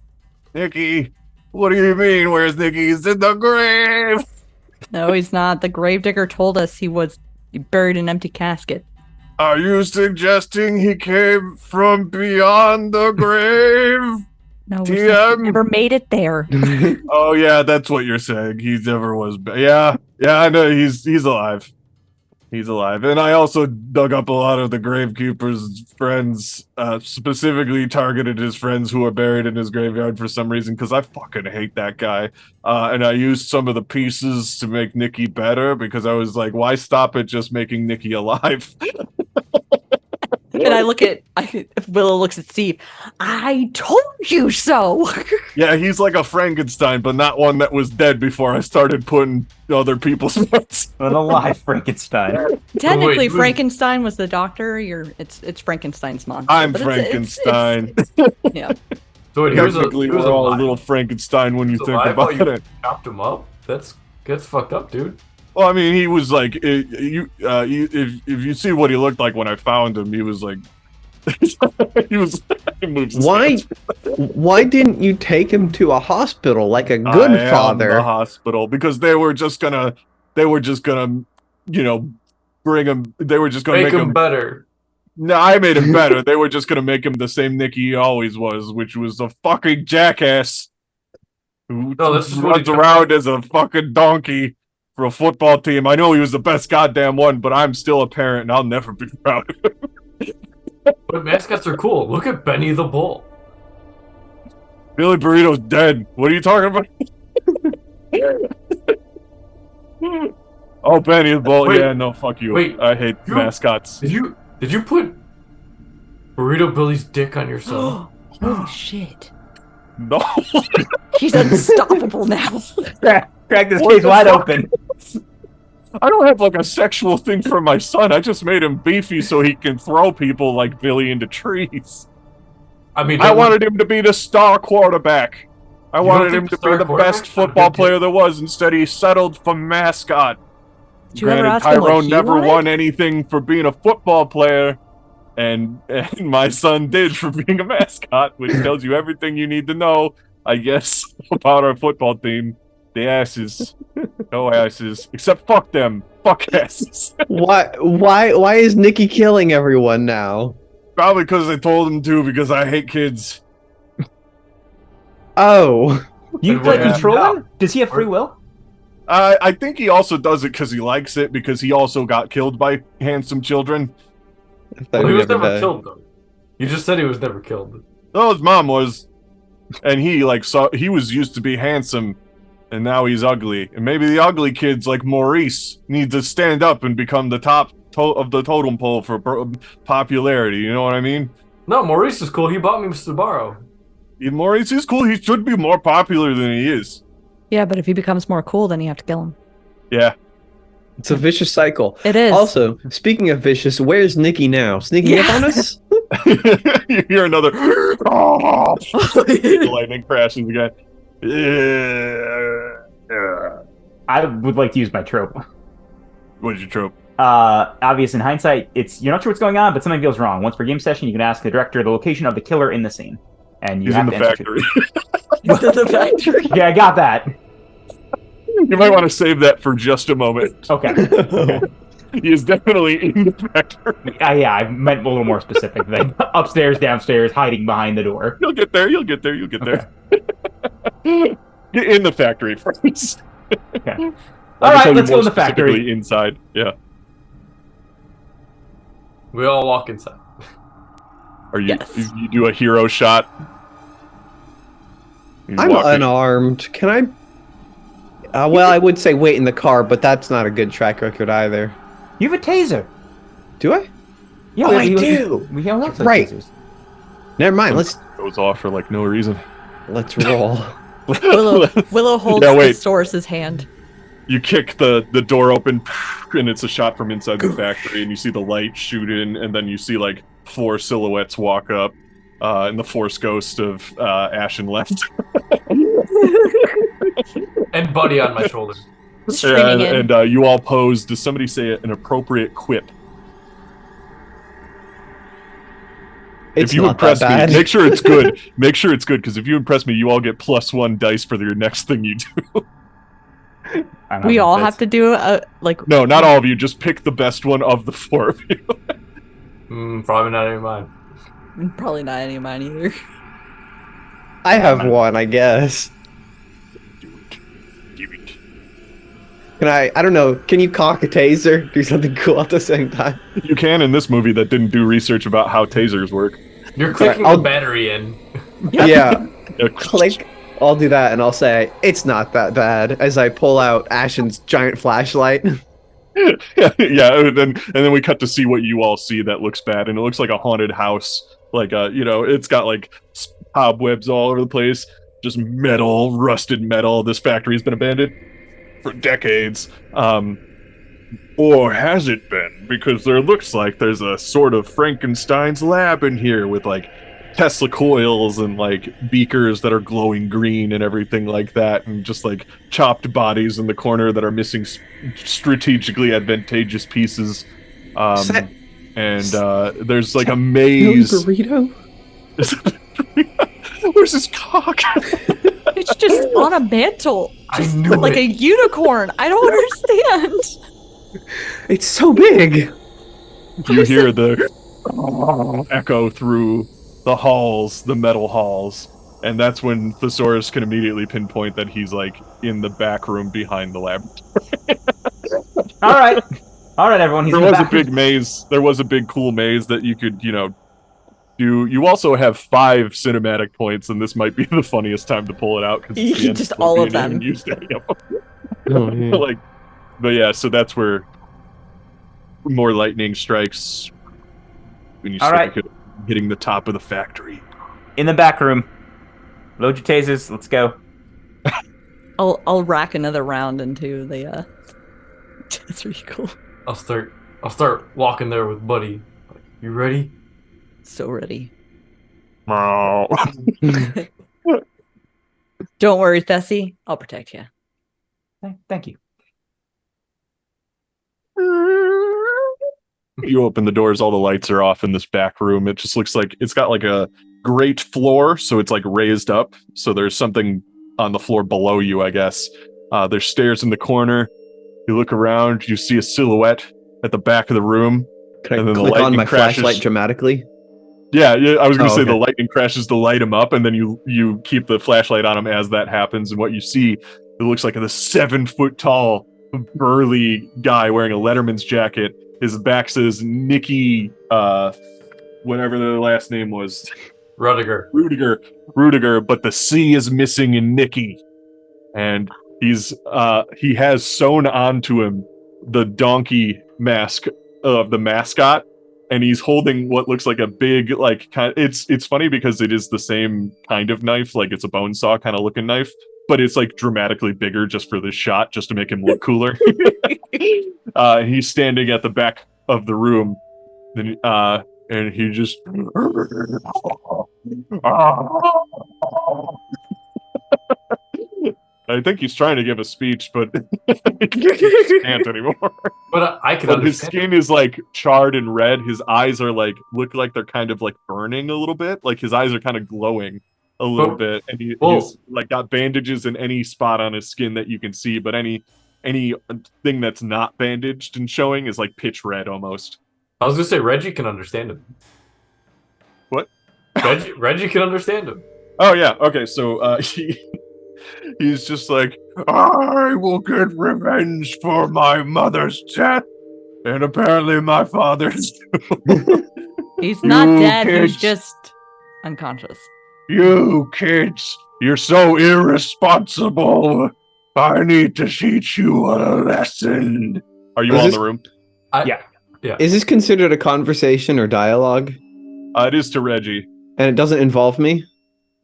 Nikki? What do you mean? Where's Nikki? He's in the grave. No, he's not. The gravedigger told us he was buried in an empty casket. Are you suggesting he came from beyond the grave? No, we're saying TM? he never made it there. Oh yeah, that's what you're saying. He never was. Yeah, I know. He's alive. He's alive. And I also dug up a lot of the gravekeeper's friends, specifically targeted his friends who are buried in his graveyard for some reason, because I fucking hate that guy. And I used some of the pieces to make Nikki better, because I was like, why stop at just making Nikki alive? And I look at Willow looks at Steve. I told you so. Yeah, he's like a Frankenstein, but not one that was dead before I started putting other people's parts. An alive Frankenstein. Technically, wait, who's- Frankenstein was the doctor. It's Frankenstein's monster. I'm but Frankenstein. Yeah. So wait, he was Technically, we're all a alive. little Frankenstein when you He was think alive about while you it. chopped him up. That's fucked up, dude. Well, I mean, he was like, if you see what he looked like when I found him, he was like, he moves his Why? hands. Why didn't you take him to a hospital like a good I am father? the hospital, because they were just gonna, you know, bring him. They were just gonna Make him better. No, I made him better. They were just gonna make him the same Nicky he always was, which was a fucking jackass who No, that's just what runs he- around as a fucking donkey for a football team. I know he was the best goddamn one, but I'm still a parent, and I'll never be proud of him. But mascots are cool. Look at Benny the Bull. Billy Burrito's dead. What are you talking about? Oh, Benny the Bull. Wait. Yeah, no, fuck you. Wait. I hate mascots. Did you put Burrito Billy's dick on your son? Holy shit. No. He's unstoppable now. Crack this What case the wide fuck? open. I don't have like a sexual thing for my son. I just made him beefy so he can throw people like Billy into trees. I mean, I wanted him to be the star quarterback. I You wanted don't him think to the star be the quarterback's best not a football good player there was. Instead, he settled for mascot. Did you ever Granted, ask him what Tyrone he never wanted? won anything for being a football player, and my son did for being a mascot, which tells you everything you need to know, I guess, about our football team. The asses. No asses. Except fuck them. Fuck asses. Why is Nikki killing everyone now? Probably because I told him to, because I hate kids. Oh. You And play what- control Yeah. him? Does he have free will? I think he also does it because he likes it, because he also got killed by handsome children. I thought Well, he he'd was never die. killed though. You just said he was never killed. Oh, his mom was. And he he was used to be handsome, and now he's ugly. And maybe the ugly kids like Maurice need to stand up and become the top of the totem pole for popularity. You know what I mean? No, Maurice is cool. He bought me Subaru. Maurice is cool. He should be more popular than he is. Yeah, but if he becomes more cool, then you have to kill him. Yeah. It's a vicious cycle. It is. Also, speaking of vicious, where's Nikki now? Sneaking up on us? You hear another. The lightning crashes again. I would like to use my trope. What did you trope? Obvious in hindsight, you're not sure what's going on, but something feels wrong. Once per game session, you can ask the director the location of the killer in the scene, and you He's have in the to answer factory. He's in the factory. Yeah, I got that. You might want to save that for just a moment. Okay. He is definitely in the factory. Yeah, I meant a little more specific than upstairs, downstairs, hiding behind the door. You'll get there. You'll get there. You'll get there. Get in the factory first. Okay. I'll All right, tell you let's go more in the factory. specifically inside. Yeah. We all walk inside. Are you? Yes. You do a hero shot. You I'm walk in. unarmed. Can I? Well, I would say wait in the car, but that's not a good track record either. You have a taser. Do I? Yeah, Oh, I do. We have lots of Right. tasers. Never mind. Let's Goes off for like no reason. roll. Willow holds Yeah, the wait. source's hand. You kick the door open, and it's a shot from inside the factory, and you see the light shoot in, and then you see like 4 silhouettes walk up, and the Force Ghost of Ashen left. And Buddy on my shoulder. Screaming in. and you all pose. Does somebody say an appropriate quip? It's if you not impress that bad. me, make sure it's good. Make sure it's good, because if you impress me, you all get +1 dice for your next thing you do. I don't We know, all that's- have to do a like. No, not all of you. Just pick the best one of the 4 of you. Probably not any of mine. Probably not any of mine either. I have one, I guess. Can I don't know, can you cock a taser? Do something cool at the same time? You can in this movie that didn't do research about how tasers work. You're clicking I'll- the battery in. Yeah. Click. I'll do that and I'll say, it's not that bad, as I pull out Ashen's giant flashlight. Yeah, and then we cut to see what you all see that looks bad, and it looks like a haunted house. Like it's got like cobwebs all over the place, just metal, rusted metal. This factory's been abandoned for decades. Or has it been? Because there looks like there's a sort of Frankenstein's lab in here with like Tesla coils and like beakers that are glowing green and everything like that, and just like chopped bodies in the corner that are missing strategically advantageous pieces. And there's like a maze. Burrito? Where's his cock? It's just on a mantle. I Just knew like it. a unicorn. I don't understand. It's so big. You hear the echo through the halls, the metal halls, and that's when Thesaurus can immediately pinpoint that he's like in the back room behind the lab. All right, everyone. He's There in the was a back. big maze. There was a big cool maze that you could, You also have 5 cinematic points, and this might be the funniest time to pull it out because it's the end Just before all you of them. haven't used any of them. Oh, yeah. But yeah, so that's where more lightning strikes when you All start right. hitting the top of the factory. In the back room. Load your tasers. Let's go. I'll rack another round into the That's really cool. I'll start walking there with Buddy. Like, you ready? So ready. Meow. Don't worry, Fessy. I'll protect you. Thank you. You open the doors, all the lights are off in this back room. It just looks like it's got like a grate floor, so it's like raised up. So there's something on the floor below you, I guess. There's stairs in the corner. You look around, you see a silhouette at the back of the room. Can And I then the click on lightning my crashes. flashlight dramatically? Yeah, I was gonna Oh, say okay. the lightning crashes to light him up, and then you keep the flashlight on him as that happens. And what you see, it looks like a 7-foot tall, burly guy wearing a Letterman's jacket. His back says Nicky, whatever the last name was, Rudiger, but the C is missing in Nicky, and he has sewn onto him the donkey mask of the mascot. And he's holding what looks like a big, like, kind. It's funny because it is the same kind of knife, like it's a bone saw kind of looking knife, but it's like dramatically bigger just for this shot, just to make him look cooler. He's standing at the back of the room, and he just. I think he's trying to give a speech, but he can't anymore. But I can But his understand. skin is like charred and red. His eyes are like look like they're kind of like burning a little bit. Like his eyes are kind of glowing a little bit, and he's like got bandages in any spot on his skin that you can see. But any thing that's not bandaged and showing is like pitch red almost. I was gonna say Reggie can understand him. What? Reggie can understand him. Oh yeah. Okay. So he's just like, I will get revenge for my mother's death, and apparently my father's. He's not You dead. He's kids. just unconscious. You kids, you're so irresponsible. I need to teach you a lesson. Are you Is all in this- the room? Yeah. Is this considered a conversation or dialogue? It is to Reggie. And it doesn't involve me?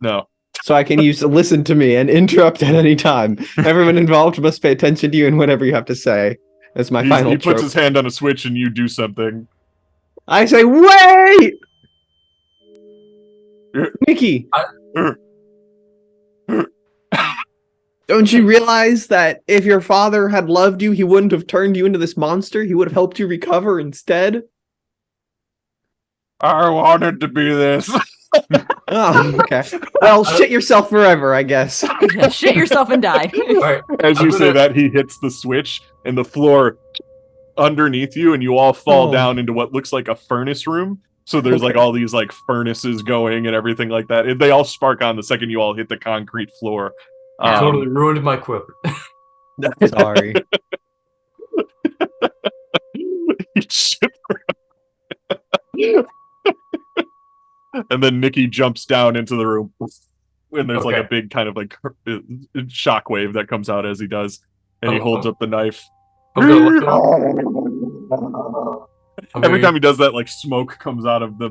No. So I can use listen to me and interrupt at any time. Everyone involved must pay attention to you and whatever you have to say. That's my final He puts trope. his hand on a switch and you do something. I say, wait! Uh, Nikki, uh, don't you realize that if your father had loved you, he wouldn't have turned you into this monster? He would have helped you recover instead? I wanted to be this. Oh, okay. Well, shit yourself forever, I guess. Yeah, shit yourself and die. All right. As I'm you say gonna- that, he hits the switch and the floor underneath you, and you all fall Oh. down into what looks like a furnace room. So there's like Okay. all these like furnaces going and everything like that. They all spark on the second you all hit the concrete floor. You totally ruined my quip. Sorry. And then Nikki jumps down into the room, and there's like a Okay. big kind of like shockwave that comes out as he does, and he Oh, holds oh. up the knife. I'm gonna look at him. Every time he does that, like smoke comes out of the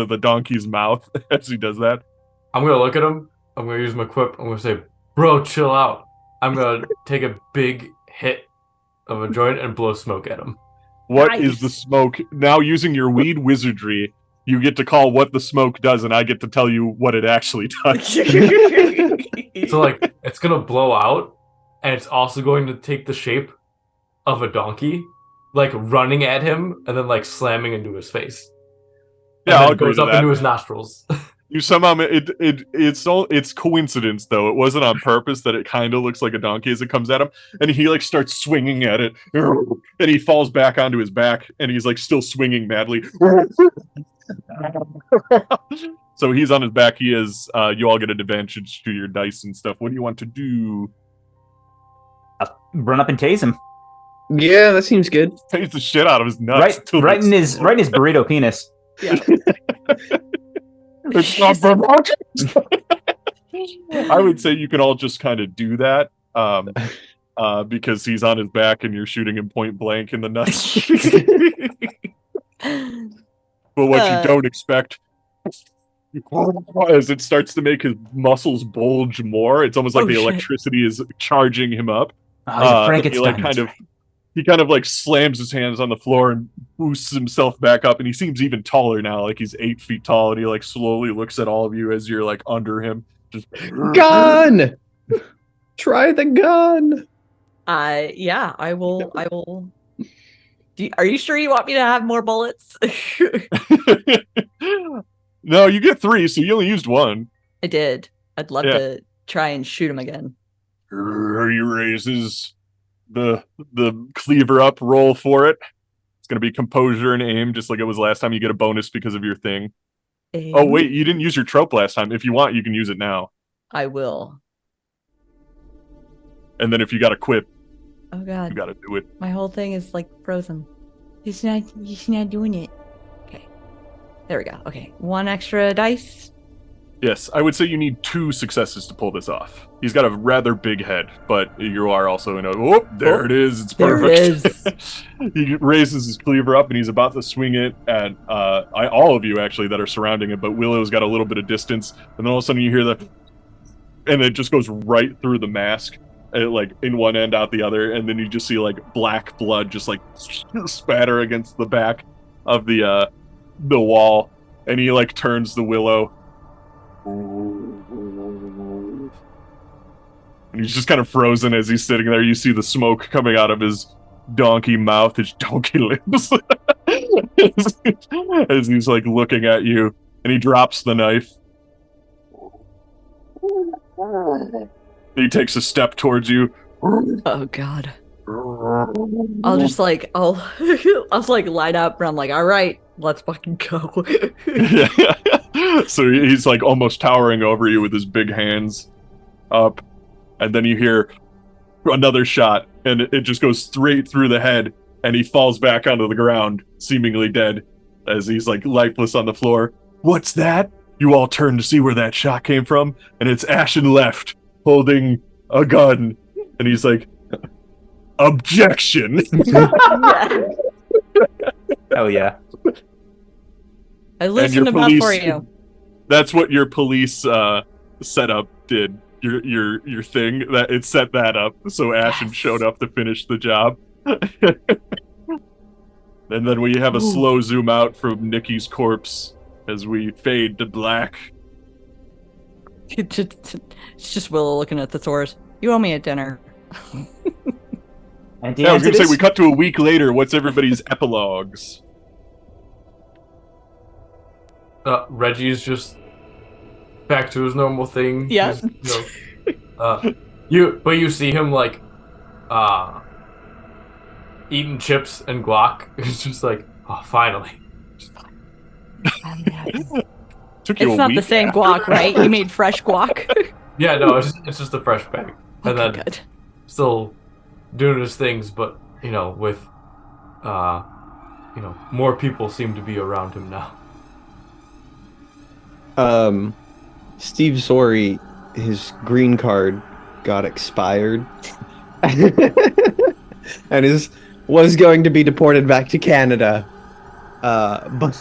the donkey's mouth as he does that. I'm gonna look at him. I'm gonna use my quip. I'm gonna say, "Bro, chill out." I'm gonna take a big hit of a joint and blow smoke at him. What is Nice. the smoke? Now, using your weed wizardry, you get to call what the smoke does, and I get to tell you what it actually does. So like, it's gonna blow out, and it's also going to take the shape of a donkey, like running at him and then like slamming into his face. And Yeah, then I'll it agree goes to up that. into his nostrils. You somehow it's coincidence though. It wasn't on purpose that it kind of looks like a donkey as it comes at him, and he like starts swinging at it, and he falls back onto his back, and he's like still swinging madly. So he's on his back. He is. You all get an advantage to your dice and stuff. What do you want to do? Run up and tase him. Yeah, that seems good. Takes the shit out of his nuts. Right in his burrito penis. It's not promotions. I would say you can all just kind of do that. Because he's on his back and you're shooting him point blank in the nuts. But what you don't expect as it starts to make his muscles bulge more, it's almost like the electricity is charging him up. He kind of like slams his hands on the floor and boosts himself back up, and he seems even taller now, like he's 8 feet tall, and he like slowly looks at all of you as you're like under him. Just gun! Try the gun! Yeah, I will. Are you sure you want me to have more bullets? No, you get 3, so you only used 1. I did. I'd love to try and shoot him again. He raises the cleaver up, roll for it. It's gonna be composure and aim, just like it was last time. You get a bonus because of your thing. Aim. Oh wait, you didn't use your trope last time. If you want, you can use it now. I will. And then if you got a quip, oh god, you gotta do it. My whole thing is like frozen. He's not doing it. Okay, there we go. Okay, 1 extra dice. Yes, I would say you need 2 successes to pull this off. He's got a rather big head, but you are also in a... Oh, there it is. It's perfect. There it is. He raises his cleaver up, and he's about to swing it at all of you, actually, that are surrounding him, but Willow's got a little bit of distance, and then all of a sudden you hear the... And it just goes right through the mask, like in one end, out the other, and then you just see like black blood just like spatter against the back of the wall, and he like turns the Willow. And he's just kind of frozen as he's sitting there. You see the smoke coming out of his donkey mouth, his donkey lips, as he's like looking at you, and he drops the knife. He takes a step towards you. Oh god. I'll just like I'll like line up and I'm like, all right, let's fucking go. Yeah. So he's like almost towering over you with his big hands up, and then you hear another shot, and it just goes straight through the head, and he falls back onto the ground, seemingly dead, as he's like lifeless on the floor. What's that? You all turn to see where that shot came from, and it's Ashen left, holding a gun, and he's like, objection. Hell yeah. I loosened him up for you. That's what your police setup did. Your thing, that it set that up so Ashen showed up to finish the job. And then we have a slow zoom out from Nikki's corpse as we fade to black. It's just Willow looking at the Thors. You owe me a dinner. And I was gonna say, we cut to a week later. What's everybody's epilogues? Reggie's just back to his normal thing. Yeah. You see him like eating chips and guac. It's just like, oh, finally. Took you it's a not week the same after. guac, right? You made fresh guac. Yeah, no, it's just a fresh bag. And then good. Still doing his things, but with more people seem to be around him now. Steve Zori, his green card got expired and was going to be deported back to Canada, but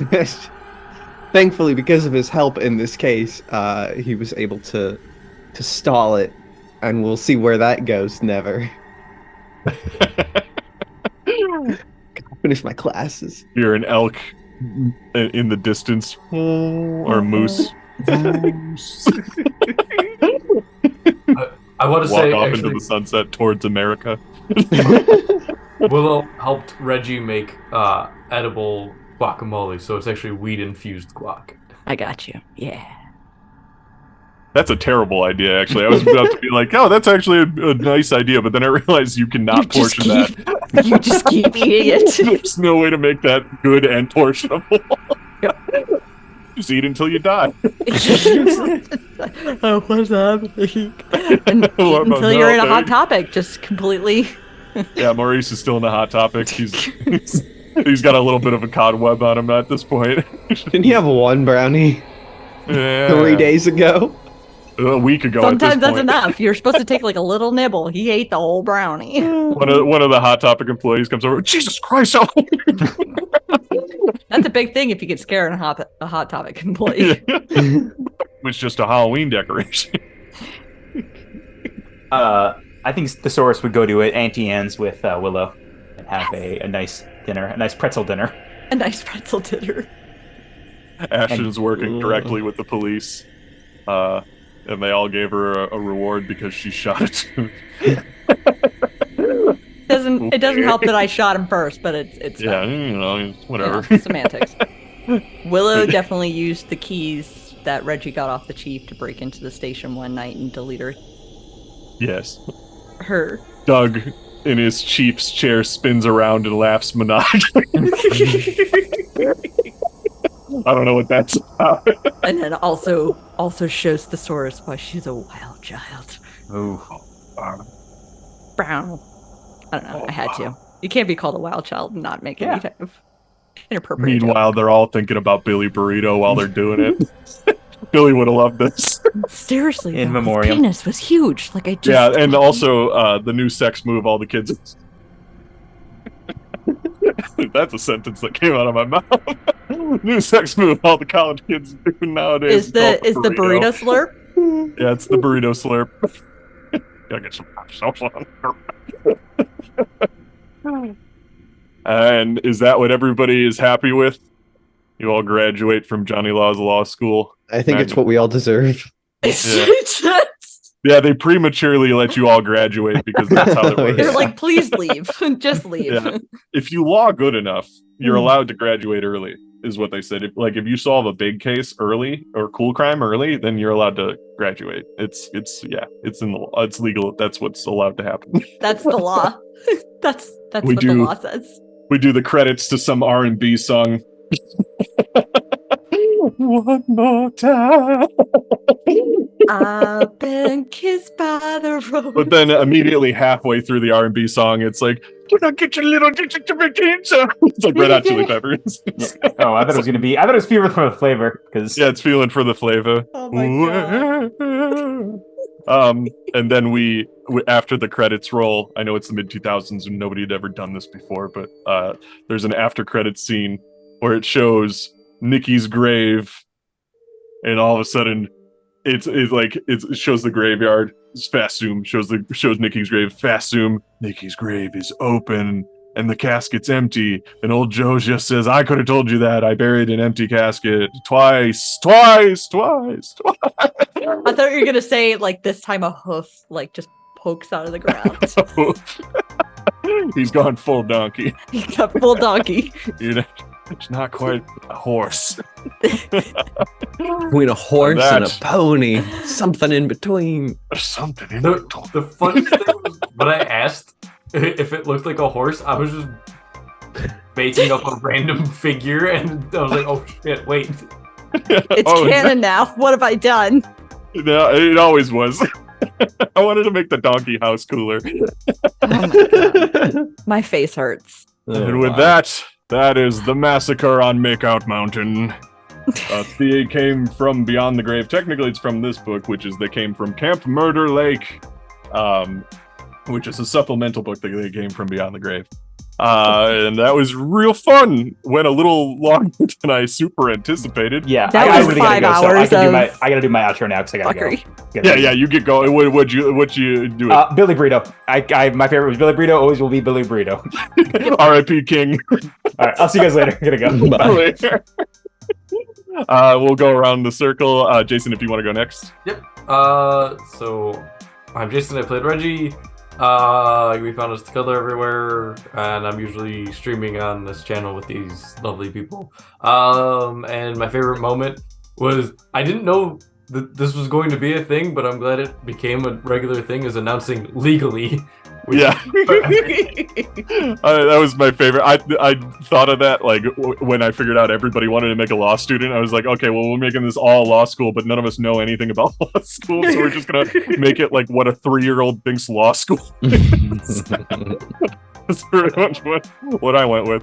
thankfully, because of his help in this case, he was able to stall it, and we'll see where that goes. Never. Finish my classes. You're an elk in the distance, or a moose. I want to Walk say, off actually, into the sunset towards America. Willow helped Reggie make edible guacamole, so it's actually weed-infused guac. I got you. Yeah. That's a terrible idea, actually. I was about to be like, oh, that's actually a nice idea, but then I realized you cannot portion that. You just keep eating it. There's no way to make that good and portionable. Yep. Just eat until you die. Oh, what's happening? And until you're in a hot topic, just completely. Yeah, Maurice is still in the hot topic. He's got a little bit of a cobweb on him at this point. Didn't he have one brownie? Yeah. 3 days ago. A week ago. at Sometimes this that's point. enough. You're supposed to take like a little nibble. He ate the whole brownie. One of the Hot Topic employees comes over. Jesus Christ! That's a big thing if you get scared in a hot topic employee. It was just a Halloween decoration. I think Thesaurus would go to Auntie Anne's with Willow and have a nice dinner, a nice pretzel dinner. A nice pretzel dinner. Ashton's working directly with the police, and they all gave her a reward because she shot a tooth. It doesn't help that I shot him first, but it's Yeah, fine. you know, whatever. Yeah, semantics. Willow definitely used the keys that Reggie got off the chief to break into the station one night and delete Yes. her. Doug, in his chief's chair, spins around and laughs maniacally. I don't know what that's about. And then also shows Thesaurus why she's a wild child. Ooh. Brown. I don't know. I had to. You can't be called a wild child and not make any type of inappropriate joke. Meanwhile, they're all thinking about Billy Burrito while they're doing it. Billy would have loved this. Seriously, In though, his memoriam. penis was huge. Like I just Yeah, and also the new sex move all the kids. That's a sentence that came out of my mouth. New sex move all the college kids do nowadays. is the burrito slurp. Yeah, it's the burrito slurp. Gotta get some sauce on. And is that what everybody is happy with? You all graduate from Johnny Law's law school. I think it's what we all deserve. Yeah, they prematurely let you all graduate because that's how it works. They're like, please leave. Just leave. Yeah. If you law good enough, you're allowed to graduate early, is what they said. If you solve a big case early or cool crime early, then you're allowed to graduate. It's in the law. It's legal. That's what's allowed to happen. That's the law. That's We what do. the law says. We do the credits to some R&B song. One more time. I've been kissed by the road. But then immediately halfway through the R&B song, it's like, "You don't get your little digit to my pizza." It's like Red Hot Chili Peppers. Oh, I thought it was gonna be. I thought it was Fever for the Flavor because Yeah, it's feeling for the flavor. Oh my god. And then we after the credits roll, I know it's the mid 2000s and nobody had ever done this before, but there's an after credits scene where it shows Nikki's grave, and all of a sudden it shows the graveyard. It's fast zoom, shows Nikki's grave, fast zoom, Nikki's grave is open and the casket's empty, and old Joe just says, "I could have told you that. I buried an empty casket twice. I thought you were gonna say like this time a hoof like just pokes out of the ground. He's gone full donkey. He got full donkey. It's not quite a horse. Between a horse and a That's- pony, something in between. There's something in The funniest thing was when I asked if it looked like a horse, I was just making up a random figure, and I was like, "Oh shit, wait." It's canon now. What have I done? No, it always was. I wanted to make the donkey house cooler. Oh my god. My face hurts. And with that is the massacre on Makeout Mountain. They came from Beyond the Grave. Technically, it's from this book, which is They Came from Camp Murder Lake, which is a supplemental book that they came from Beyond the Grave. And that was real fun. Went a little longer than I super anticipated. yeah, That I was really 5 gotta go. hours So of I gotta do my outro now because I gotta fuckery. go. Yeah, you get going. What you do? Billy Burrito. My favorite was Billy Burrito. Always will be Billy Burrito. R.I.P. King. All right, I'll see you guys later. I gotta go. Bye. Later. We'll go around the circle. Jason, if you want to go next. So I'm Jason. I played Reggie. We found us together everywhere, and I'm usually streaming on this channel with these lovely people. And my favorite moment was I didn't know that this was going to be a thing, but I'm glad it became a regular thing, is announcing legally. Yeah. That was my favorite. I thought of that like when I figured out everybody wanted to make a law student. I was like, okay, well, we're making this all law school, but none of us know anything about law school, so we're just gonna make it like what a 3-year-old thinks law school is. That's pretty much what I went with.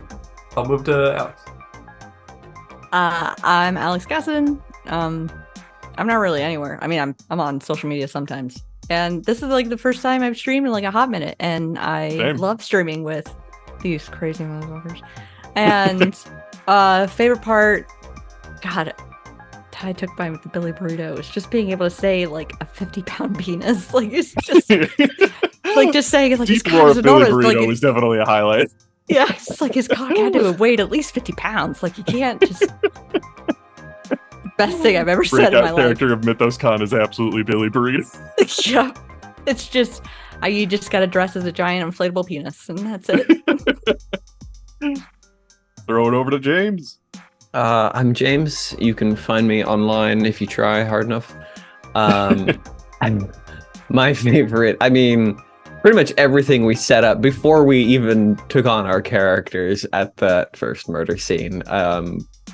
I'll move to Alex. I'm Alex Gasson. I'm not really anywhere. I mean, I'm on social media sometimes. And this is like the first time I've streamed in like a hot minute. And I Same. love streaming with these crazy motherfuckers. And favorite part, God, I took by with the Billy Burrito is just being able to say like a 50-pound penis. Like it's just like just saying like his Deep cock roar is of Billy enormous. Burrito Like was definitely a highlight. yeah, it's like his cock had to have weighed at least 50 pounds. Like you can't just best thing I've ever said in my Breakout life. character of Mythoscon is absolutely Billy Burrito. Yeah. It's just you just gotta dress as a giant inflatable penis and that's it. Throw it over to James. I'm James. You can find me online if you try hard enough. My favorite, I mean, pretty much everything we set up before we even took on our characters at that first murder scene.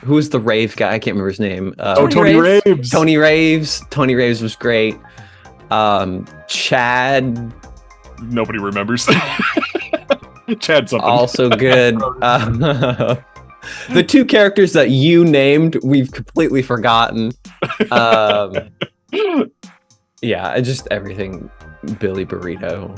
Who was the rave guy? I can't remember his name. Tony Raves. Tony Raves. Tony Raves was great. Chad, Nobody remembers. Chad something. also good. The two characters that you named, we've completely forgotten. Yeah, just everything. Billy Burrito,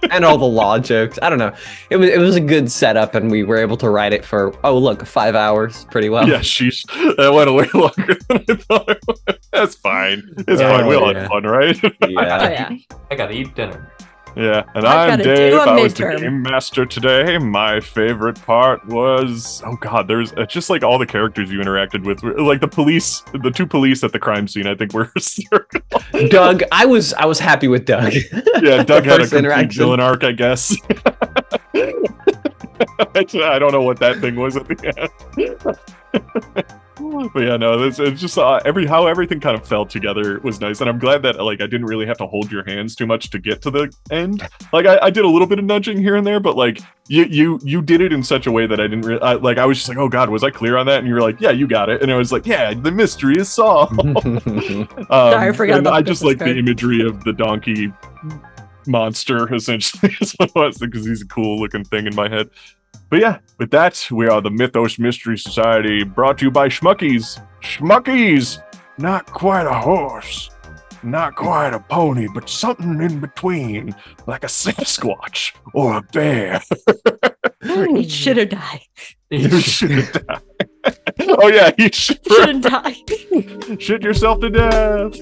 and all the law jokes. I don't know. It was a good setup, and we were able to write it for 5 hours, pretty well. Yeah, sheesh. That went way longer than I thought it would. That's fine. It's fine. We all yeah. had fun, right? Oh Yeah. yeah. I gotta eat dinner. Yeah, and I've I'm gotta do Dave. a I was the midterm. game master today. My favorite part was there's just like all the characters you interacted with, like the two police at the crime scene. I think were hysterical. Doug, I was happy with Doug. Yeah, Doug had a First complete interaction. villain arc, I guess. I don't know what that thing was at the end. But yeah, no, it's just how everything kind of fell together was nice, and I'm glad that like I didn't really have to hold your hands too much to get to the end. Like I did a little bit of nudging here and there, but like you did it in such a way that I didn't I was just like, oh god, was I clear on that? And you were like, yeah, you got it, and I was like, yeah, the mystery is solved. I forgot and about I the just Christmas like the card. imagery of the donkey monster essentially is what it was, because he's a cool looking thing in my head. But yeah, with that, we are the Mythos Mystery Society, brought to you by Schmuckies. Schmuckies! Not quite a horse, not quite a pony, but something in between, like a Sasquatch or a bear. Eat shit or die. You should die. Oh yeah, you should Shit and die. shit yourself to death.